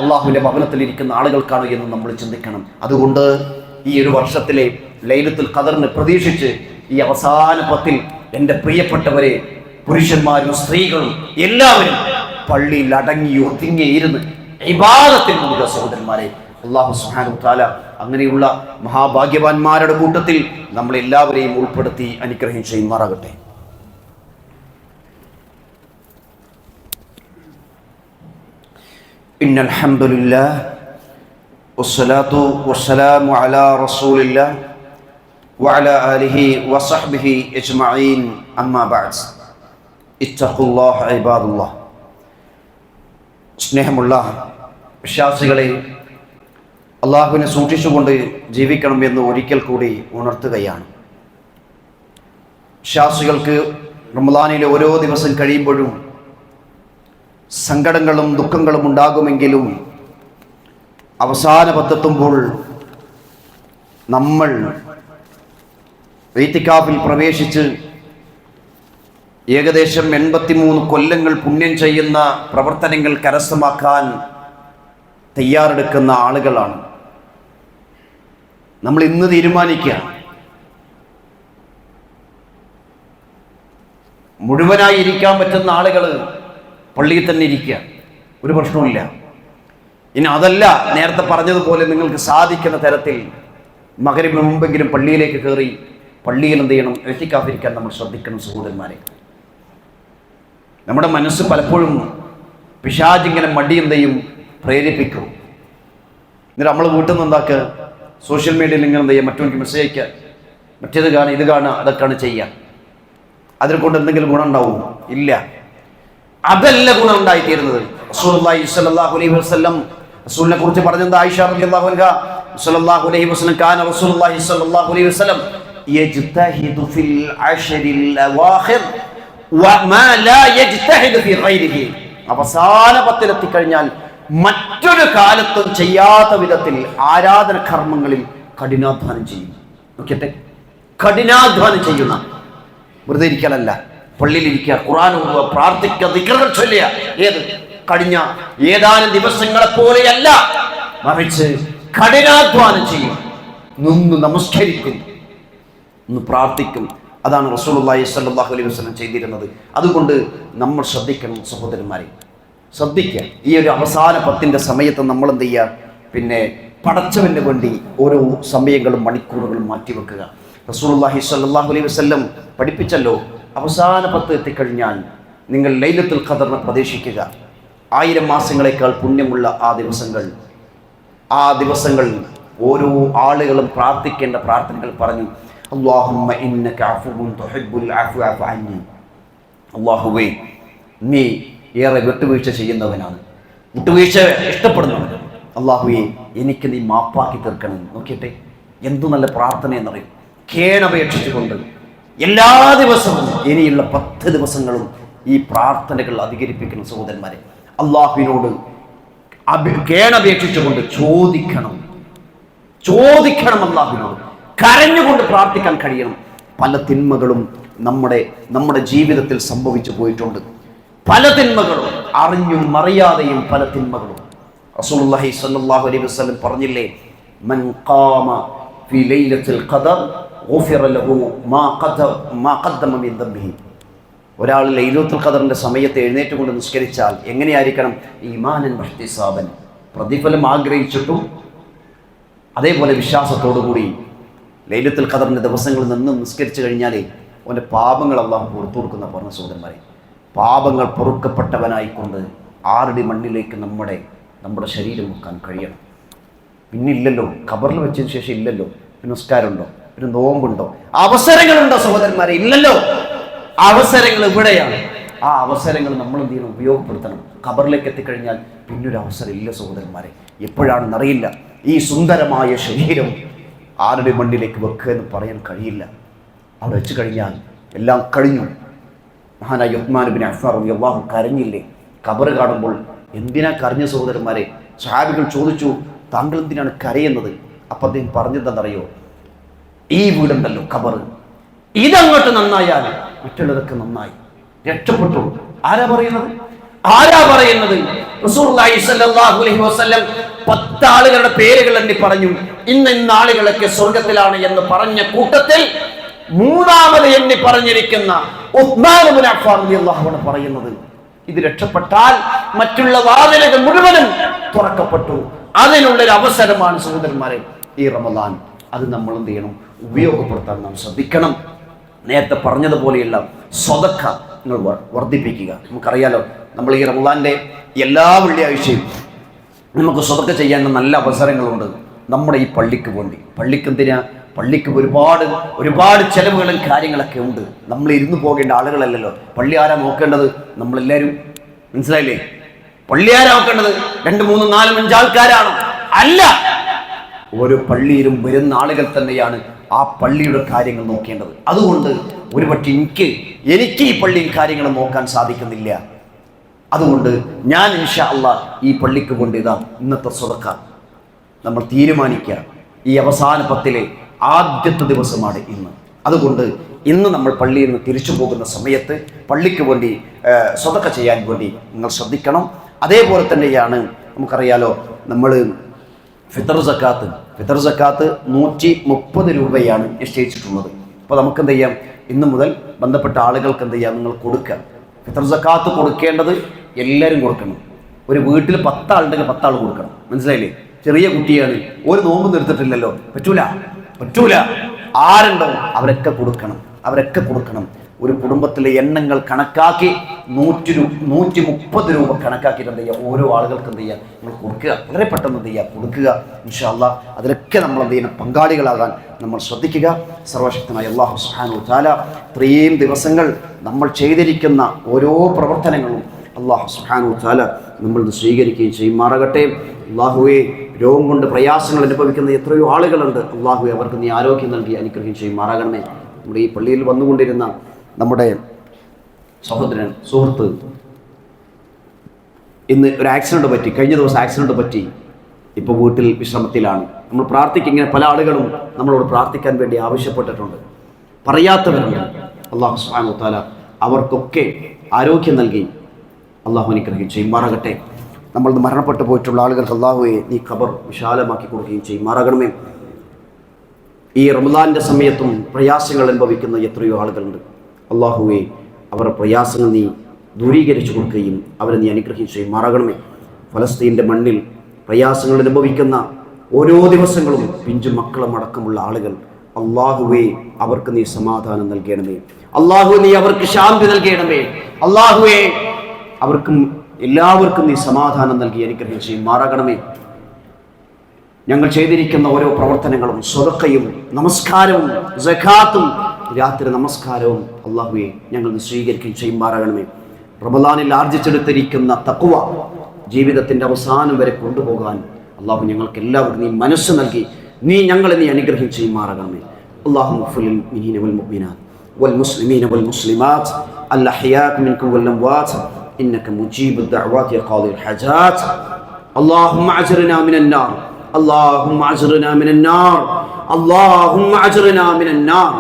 അള്ളാഹുവിന്റെ ഭവനത്തിൽ ഇരിക്കുന്ന ആളുകൾക്കാണോ എന്ന് നമ്മൾ ചിന്തിക്കണം. അതുകൊണ്ട് ഈ ഒരു വർഷത്തിലെ ലൈലത്തുൽ ഖദറിനെ പ്രതീക്ഷിച്ച് ഈ അവസാന 10 എൻ്റെ പ്രിയപ്പെട്ടവരെ, പുരുഷന്മാരും സ്ത്രീകളും എല്ലാവരും പള്ളിയിൽ അടങ്ങി ഒതുങ്ങി ഇരുന്ന് ഇബാദത്തിൽ മുഴുക സഹോദരന്മാരെ. അല്ലാഹു സുബ്ഹാനഹു വ തആല അങ്ങനെയുള്ള മഹാഭാഗ്യവാന്മാരുടെ കൂട്ടത്തിൽ നമ്മളെല്ലാവരെയും ഉൾപ്പെടുത്തി അനുഗ്രഹിച്ചുമാറാകട്ടെ. ഇന്നൽ ഹംദുലില്ലാഹ് വസ്സലാത്തു വസ്സലാമു അലാ റസൂലില്ലാഹ് വഅലാ ആലിഹി വസഹ്ബിഹി അജ്മഈൻ. അമ്മാ ബഅദ്. ഇത്തഖുല്ലാഹ ഇബാദുല്ലാഹ്. സ്നേഹമുള്ള വിശ്വാസികളെ, അള്ളാഹുവിനെ സൂക്ഷിച്ചുകൊണ്ട് ജീവിക്കണം എന്ന് ഒരിക്കൽ കൂടി ഉണർത്തുകയാണ്. വിശ്വാസികൾക്ക് റമളാനിലെ ഓരോ ദിവസം കഴിയുമ്പോഴും സങ്കടങ്ങളും ദുഃഖങ്ങളും ഉണ്ടാകുമെങ്കിലും അവസാന പത്തെത്തുമ്പോൾ നമ്മൾ ഇത്തികാഫിൽ പ്രവേശിച്ച് ഏകദേശം 83 കൊല്ലങ്ങൾ പുണ്യം ചെയ്യുന്ന പ്രവർത്തനങ്ങൾ കരസ്ഥമാക്കാൻ തയ്യാറെടുക്കുന്ന ആളുകളാണ്. നമ്മൾ ഇന്ന് തീരുമാനിക്കുക, മുഴുവനായി ഇരിക്കാൻ പറ്റുന്ന ആളുകൾ പള്ളിയിൽ തന്നെ ഇരിക്കുക, ഒരു പ്രശ്നവുമില്ല. ഇനി അതല്ല, നേരത്തെ പറഞ്ഞതുപോലെ നിങ്ങൾക്ക് സാധിക്കുന്ന തരത്തിൽ മഗ്‌രിബിന് മുമ്പെങ്കിലും പള്ളിയിലേക്ക് കയറി പള്ളിയിൽ എന്ത് ചെയ്യണം, ഇത്തികാഫിരിക്കാൻ നമ്മൾ ശ്രദ്ധിക്കണം സഹോദരന്മാരെ. നമ്മുടെ മനസ്സ് പലപ്പോഴും പിശാചിങ്ങനെ മടി എന്ത് ചെയ്യും, പ്രേരിപ്പിക്കും. എന്നിട്ട് നമ്മൾ വീട്ടിൽ നിന്ന് എന്താക്കുക, സോഷ്യൽ മീഡിയയിൽ ഇങ്ങനെ എന്ത് ചെയ്യുക, മറ്റവർക്ക് മെസ്സേജ് അയക്കുക, മറ്റേത് കാണുക, ഇത് കാണുക, അതൊക്കെയാണ് ചെയ്യുക. അതിനെ കൊണ്ട് എന്തെങ്കിലും ഗുണം ഉണ്ടാവും? ഇല്ല. അതല്ല ഗുണം ഉണ്ടായിത്തീരുന്നത്. റസൂലുള്ളാഹി സ്വല്ലല്ലാഹു അലൈഹി വസല്ലം റസൂലിനെ കുറിച്ച് പറഞ്ഞത് ആയിഷ റളിയല്ലാഹു അൻഹ സ്വല്ലല്ലാഹു അലൈഹി വസല്ലം കാന റസൂലുള്ളാഹി സ്വല്ലല്ലാഹു അലൈഹി വസല്ലം യജ്തഹിദു ഫിൽ അശ്റിൽ അവാഖിർ വമാ ലാ യജ്തഹിദു ഫി ഗൈരിഹി. അവസാന പത്തിലെത്തി കഴിഞ്ഞാൽ മറ്റൊരു കാലത്തും ചെയ്യാത്ത വിധത്തിൽ ആരാധന കർമ്മങ്ങളിൽ കഠിനാധ്വാനം ചെയ്യും. നോക്കിയട്ടെ, കഠിനാധ്വാനം ചെയ്യുന്ന, വെറുതെ ഇരിക്കലല്ല, പള്ളിയിലിരിക്കുക, ഖുർആൻ ഓതുക, പ്രാർത്ഥിക്കുക, ദിക്റുകൾ ചൊല്ലുക. ഏത് കഴിഞ്ഞ ഏതാനും ദിവസങ്ങളെ പോലെയല്ല, മറിച്ച് കഠിനാധ്വാനം ചെയ്യും, നിന്ന് നമസ്കരിക്കും, ഒന്ന് പ്രാർത്ഥിക്കും. അതാണ് റസൂലുള്ളാഹി സ്വല്ലല്ലാഹു അലൈഹി വസല്ലം ചെയ്തിരുന്നത്. അതുകൊണ്ട് നമ്മൾ ശ്രദ്ധിക്കണം സഹോദരന്മാരെ, ശ്രദ്ധിക്കുക. ഈ ഒരു അവസാന 10ന്റെ സമയത്ത് നമ്മൾ എന്ത് ചെയ്യുക, പിന്നെ പടച്ചവന് വേണ്ടി ഓരോ സമയങ്ങളും മണിക്കൂറുകളും മാറ്റിവെക്കുക. റസൂലുള്ളാഹി സ്വല്ലല്ലാഹു അലൈഹി വസല്ലം പഠിപ്പിച്ചല്ലോ, അവസാന 10 എത്തിക്കഴിഞ്ഞാൽ നിങ്ങൾ ലൈലത്തുൽ ഖദറിനെ പ്രതീക്ഷിക്കുക. 1000 മാസങ്ങളെക്കാൾ പുണ്യമുള്ള ആ ദിവസങ്ങൾ ഓരോ ആളുകളും പ്രാർത്ഥിക്കേണ്ട പ്രാർത്ഥനകൾ പറഞ്ഞു. അല്ലാഹുമ്മ ഇന്നക അഫുവുൻ തുഹിബ്ബുൽ അഫ്വ ഫഅഫു അന്നി. അല്ലാഹുവേ, നീ ഏറെ വിട്ടുവീഴ്ച ചെയ്യുന്നവനാണ്, വിട്ടുവീഴ്ച ഇഷ്ടപ്പെടുന്നവൻ. അല്ലാഹുവേ, എനിക്ക് നീ മാപ്പാക്കി തീർക്കണം. നോക്കിയട്ടെ, എന്തു നല്ല പ്രാർത്ഥന എന്നറിയും. കേണപേക്ഷിച്ചുകൊണ്ട് എല്ലാ ദിവസവും ഇനിയുള്ള 10 ദിവസങ്ങളും ഈ പ്രാർത്ഥനകൾ അധികരിപ്പിക്കുന്ന സഹോദരന്മാരെ, അള്ളാഹുവിനോട് കേണപേക്ഷിച്ചുകൊണ്ട് ചോദിക്കണം. അള്ളാഹുവിനോട് കരഞ്ഞുകൊണ്ട് പ്രാർത്ഥിക്കാൻ കഴിയണം. പല തിന്മകളും നമ്മുടെ ജീവിതത്തിൽ സംഭവിച്ചു പോയിട്ടുണ്ട്. പല തിന്മകളും, അറിഞ്ഞും അറിയാതെയും പല തിന്മകളും. റസൂലുള്ളാഹി സ്വല്ലല്ലാഹു അലൈഹി വസല്ലം പറഞ്ഞില്ലേ, മൻ ഖാമ ഫീ ലൈലത്തുൽ ഖദർ ഗുഫിറ ലഹു മാ ഖദ്ദമ മിൻ ദംബിഹി. ഒരാൾ ലൈലത്തുൽ ഖദറിന്റെ സമയത്ത് എഴുന്നേറ്റുകൊണ്ട് നിസ്കരിച്ചാൽ എങ്ങനെയായിരിക്കണം? ഈമാനൻ വഹ്തിസാബൻ, പ്രതിഫലം ആഗ്രഹിച്ചിട്ടും അതേപോലെ വിശ്വാസത്തോടുകൂടി ലൈലത്തുൽ ഖദറിന്റെ ദിവസങ്ങളിൽ നിന്ന് നിസ്കരിച്ചു കഴിഞ്ഞാൽ അവൻ്റെ പാപങ്ങൾ അല്ലാഹു പുറത്തു കൊടുക്കുന്ന പറഞ്ഞ സഹോദരന്മാരെ, പാപങ്ങൾ പൊറുക്കപ്പെട്ടവനായിക്കൊണ്ട് 6 മണ്ണിലേക്ക് നമ്മുടെ ശരീരം വെക്കാൻ കഴിയണം. പിന്നില്ലല്ലോ, ഖബറിൽ വെച്ചതിന് ശേഷം ഇല്ലല്ലോ, പിന്നെ നിസ്കാരമുണ്ടോ, പിന്നെ നോമ്പുണ്ടോ, അവസരങ്ങളുണ്ടോ സഹോദരന്മാരെ? ഇല്ലല്ലോ. അവസരങ്ങൾ ഇവിടെയാണ്. ആ അവസരങ്ങൾ നമ്മൾ എന്ത് ചെയ്യണം? ഉപയോഗപ്പെടുത്തണം. ഖബറിലേക്ക് എത്തിക്കഴിഞ്ഞാൽ പിന്നൊരു അവസരം ഇല്ല സഹോദരന്മാരെ, എപ്പോഴാണെന്നറിയില്ല. ഈ സുന്ദരമായ ശരീരം 6 മണ്ണിലേക്ക് വെക്കുക എന്ന് പറയാൻ കഴിയില്ല. അവിടെ വെച്ച് കഴിഞ്ഞാൽ എല്ലാം കഴിഞ്ഞു. മഹാനായ ഉസ്മാൻ ഇബ്നു അഫ്ഫാൻ റളിയല്ലാഹു കരഞ്ഞില്ലേ ഖബർ കാണുമ്പോൾ? എന്തിനാ കരഞ്ഞ സഹോദരന്മാരെ? സ്വഹാബികൾ ചോദിച്ചു, താങ്കൾ എന്തിനാണ് കരയുന്നത്? അപ്പം അദ്ദേഹം പറഞ്ഞതെന്നറിയോ? ഈ വീടുണ്ടല്ലോ ഖബർ, ഇതങ്ങോട്ട് നന്നായാൽ മറ്റുള്ളതൊക്കെ നന്നായി, രക്ഷപ്പെട്ടു. ആരാ പറയുന്നത്? റസൂലുള്ളാഹി സ്വല്ലല്ലാഹു അലൈഹി വസല്ലം 10 ആളുകളുടെ പേരുകൾ എണ്ണി പറഞ്ഞു. ഇന്ന ആളുകളൊക്കെ സ്വർഗത്തിലാണ് എന്ന് പറഞ്ഞ കൂട്ടത്തിൽ 3ാമത് എണ്ണി പറഞ്ഞിരിക്കുന്ന ഉസ്മാൻ ഇബ്നു അഫ്ഫാൻ റളിയല്ലാഹു അൻഹു പറയുന്നത്, ഇത് രക്ഷപ്പെട്ടാൽ മറ്റുള്ള വാതിലുകൾ മുഴുവനും തുറക്കപ്പെട്ടു. അതിനുള്ളൊരു അവസരമാണ് സഹോദരന്മാരെ ഈ റമദാൻ. അത് നമ്മൾ എന്ത് ചെയ്യണം? ഉപയോഗപ്പെടുത്താൻ നാം ശ്രദ്ധിക്കണം. നേരത്തെ പറഞ്ഞതുപോലെയുള്ള സ്വതക്ക നിങ്ങൾ വർദ്ധിപ്പിക്കുക. നമുക്കറിയാലോ, നമ്മൾ ഈ റമദാന്റെ എല്ലാ വെള്ളിയാഴ്ചയും നമുക്ക് സ്വതക്ക ചെയ്യാൻ നല്ല അവസരങ്ങളുണ്ട്. നമ്മുടെ ഈ പള്ളിക്ക് വേണ്ടി, പള്ളിക്ക് ഒരുപാട് ചെലവുകളും കാര്യങ്ങളൊക്കെ ഉണ്ട്. നമ്മൾ ഇരുന്ന് പോകേണ്ട ആളുകളല്ലല്ലോ. പള്ളി ആരാ നോക്കേണ്ടത്? നമ്മളെല്ലാവരും. മനസ്സിലായില്ലേ? പള്ളി ആരാ നോക്കേണ്ടത്? 2, 3, 4, 5 ആൾക്കാരാണ്? അല്ല, ഓരോ പള്ളിയിലും വരുന്ന ആളുകൾ തന്നെയാണ് ആ പള്ളിയുടെ കാര്യങ്ങൾ നോക്കേണ്ടത്. അതുകൊണ്ട് ഒരുപക്ഷെ എനിക്ക് ഈ പള്ളിയിൽ കാര്യങ്ങൾ നോക്കാൻ സാധിക്കുന്നില്ല. അതുകൊണ്ട് ഞാൻ ഇൻഷാ അല്ലാഹ് ഈ പള്ളിക്ക് കൊണ്ട് ഇന്നത്തെ സ്വതക്ക നമ്മൾ തീരുമാനിക്കുക. ഈ അവസാന 10-ലെ ആദ്യത്തെ ദിവസമാണ് ഇന്ന്. അതുകൊണ്ട് ഇന്ന് നമ്മൾ പള്ളിയിൽ നിന്ന് തിരിച്ചു പോകുന്ന സമയത്ത് പള്ളിക്ക് വേണ്ടി സ്വതക്ക ചെയ്യാൻ വേണ്ടി നിങ്ങൾ ശ്രദ്ധിക്കണം. അതേപോലെ തന്നെയാണ് നമുക്കറിയാലോ, നമ്മൾ ഫിത്തർ സക്കാത്ത് 130 രൂപയാണ് നിശ്ചയിച്ചിട്ടുള്ളത്. അപ്പോൾ നമുക്ക് എന്ത് ചെയ്യാം, ഇന്ന് മുതൽ ബന്ധപ്പെട്ട ആളുകൾക്ക് എന്ത് ചെയ്യാം, നിങ്ങൾ കൊടുക്കുക. ഫിത്തർ സക്കാത്ത് കൊടുക്കേണ്ടത് എല്ലാവരും കൊടുക്കണം. ഒരു വീട്ടിൽ 10 ആളുണ്ടെങ്കിൽ 10 ആൾ കൊടുക്കണം. മനസ്സിലായില്ലേ? ചെറിയ കുട്ടിയാണ്, ഒരു നോമ്പ് നിർത്തിട്ടില്ലല്ലോ, പറ്റൂല. ആരുണ്ടോ അവരൊക്കെ കൊടുക്കണം. ഒരു കുടുംബത്തിലെ എണ്ണങ്ങൾ കണക്കാക്കി 130 രൂപ കണക്കാക്കിയിട്ട് എന്ത് ചെയ്യുക, ഓരോ ആളുകൾക്ക് എന്ത് ചെയ്യുക, നമ്മൾ കൊടുക്കുക. വളരെ പെട്ടെന്ന് എന്ത് ചെയ്യുക, കൊടുക്കുക. ഇൻഷാ അല്ലാഹ് അതിലൊക്കെ നമ്മൾ എന്ത് ചെയ്യണം, പങ്കാളികളാകാൻ നമ്മൾ ശ്രദ്ധിക്കുക. സർവശക്തനായ അല്ലാഹു സുബ്ഹാനഹു വ തആല ഇത്രയും ദിവസങ്ങൾ നമ്മൾ ചെയ്തിരിക്കുന്ന ഓരോ പ്രവർത്തനങ്ങളും അല്ലാഹു സുബ്ഹാനഹു വ തആല നമ്മൾ സ്വീകരിക്കുകയും ചെയ്യുമാറാകട്ടെ. അല്ലാഹുവേ, രോഗം കൊണ്ട് പ്രയാസങ്ങൾ അനുഭവിക്കുന്ന എത്രയോ ആളുകളുണ്ട്. അല്ലാഹുവേ, അവർക്ക് നീ ആരോഗ്യം നൽകി അനുഗ്രഹിക്കുകയും ചെയ്യുമാറാകണമേ. നമ്മുടെ ഈ പള്ളിയിൽ വന്നുകൊണ്ടിരുന്ന നമ്മുടെ സുഹൃത്ത് ഇന്ന് ഒരു ആക്സിഡൻറ്റ് പറ്റി, കഴിഞ്ഞ ദിവസം ആക്സിഡൻറ്റ് പറ്റി, ഇപ്പോൾ വീട്ടിൽ വിശ്രമത്തിലാണ്. നമ്മൾ പ്രാർത്ഥിക്കുക. ഇങ്ങനെ പല ആളുകളും നമ്മളോട് പ്രാർത്ഥിക്കാൻ വേണ്ടി ആവശ്യപ്പെട്ടിട്ടുണ്ട്. പറയാത്തവരുണ്ട്. അല്ലാഹു സുബ്ഹാനഹു വ തആല അവർക്കൊക്കെ ആരോഗ്യം നൽകി അല്ലാഹു അനുഗ്രഹിക്കുകയും ചെയ്യുമാറാകട്ടെ. നമ്മൾ മരണപ്പെട്ടു പോയിട്ടുള്ള ആളുകൾക്ക് അല്ലാഹുവേ നീ ഖബർ വിശാലമാക്കി കൊടുക്കുകയും ചെയ്യുമാറാകണമേ. ഈ റമദാനിൻ്റെ സമയത്തും പ്രയാസങ്ങൾ അനുഭവിക്കുന്ന എത്രയോ ആളുകളുണ്ട്. അല്ലാഹുവേ, അവരുടെ പ്രയാസങ്ങൾ നീ ദൂരീകരിച്ചു കൊടുക്കുകയും അവരെ നീ അനുഗ്രഹിക്കുകയും ചെയ്യുമാറാകണമേ. ഫലസ്തീൻ്റെ മണ്ണിൽ പ്രയാസങ്ങൾ അനുഭവിക്കുന്ന ഓരോ ദിവസങ്ങളും പിഞ്ചു മക്കളും അടക്കമുള്ള ആളുകൾ, അല്ലാഹുവേ, അവർക്ക് നീ സമാധാനം നൽകണമേ. അല്ലാഹുവേ, നീ അവർക്ക് ശാന്തി നൽകണമേ. അല്ലാഹുവേ, അവർക്കും എല്ലാവർക്കും നീ സമാധാനം നൽകി അനുഗ്രഹം ചെയ്യുമാറാകണമേ. ഞങ്ങൾ ചെയ്തിരിക്കുന്ന ഓരോ പ്രവർത്തനങ്ങളും സ്വതക്കയും നമസ്കാരവും സകാത്തും രാത്രി നമസ്കാരവും അല്ലാഹുവേ ഞങ്ങൾ സ്വീകരിക്കുകയും ചെയ്യുമാറാകണമേ. റമളാനിൽ ആർജിച്ചെടുത്തിരിക്കുന്ന തഖ്വ ജീവിതത്തിൻ്റെ അവസാനം വരെ കൊണ്ടുപോകാൻ അല്ലാഹു ഞങ്ങൾക്ക് എല്ലാവർക്കും നീ മനസ്സ് നൽകി നീ ഞങ്ങളെ നീ അനുഗ്രഹം ചെയ്യുമാറാകണമേ. അല്ലാഹുമ്മ ഗ്ഫിർ ലിൽ മുഅ്മിനീന വൽ മുഅ്മിനാത്ത് വൽ മുസ്ലിമീന വൽ മുസ്ലിമാത്ത് അൽ അഹ്യാഅ മിൻകും വൽ അംവാത്ത് إنك مجيب الدعوات يا قاضي الحاجات. اللهم أجرنا من النار. اللهم أجرنا من النار. اللهم أجرنا من النار.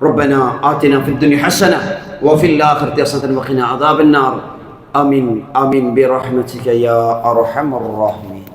ربنا آتنا في الدنيا حسنة وفي الآخرة حسنة وقنا عذاب النار. آمين آمين برحمتك يا أرحم الراحمين.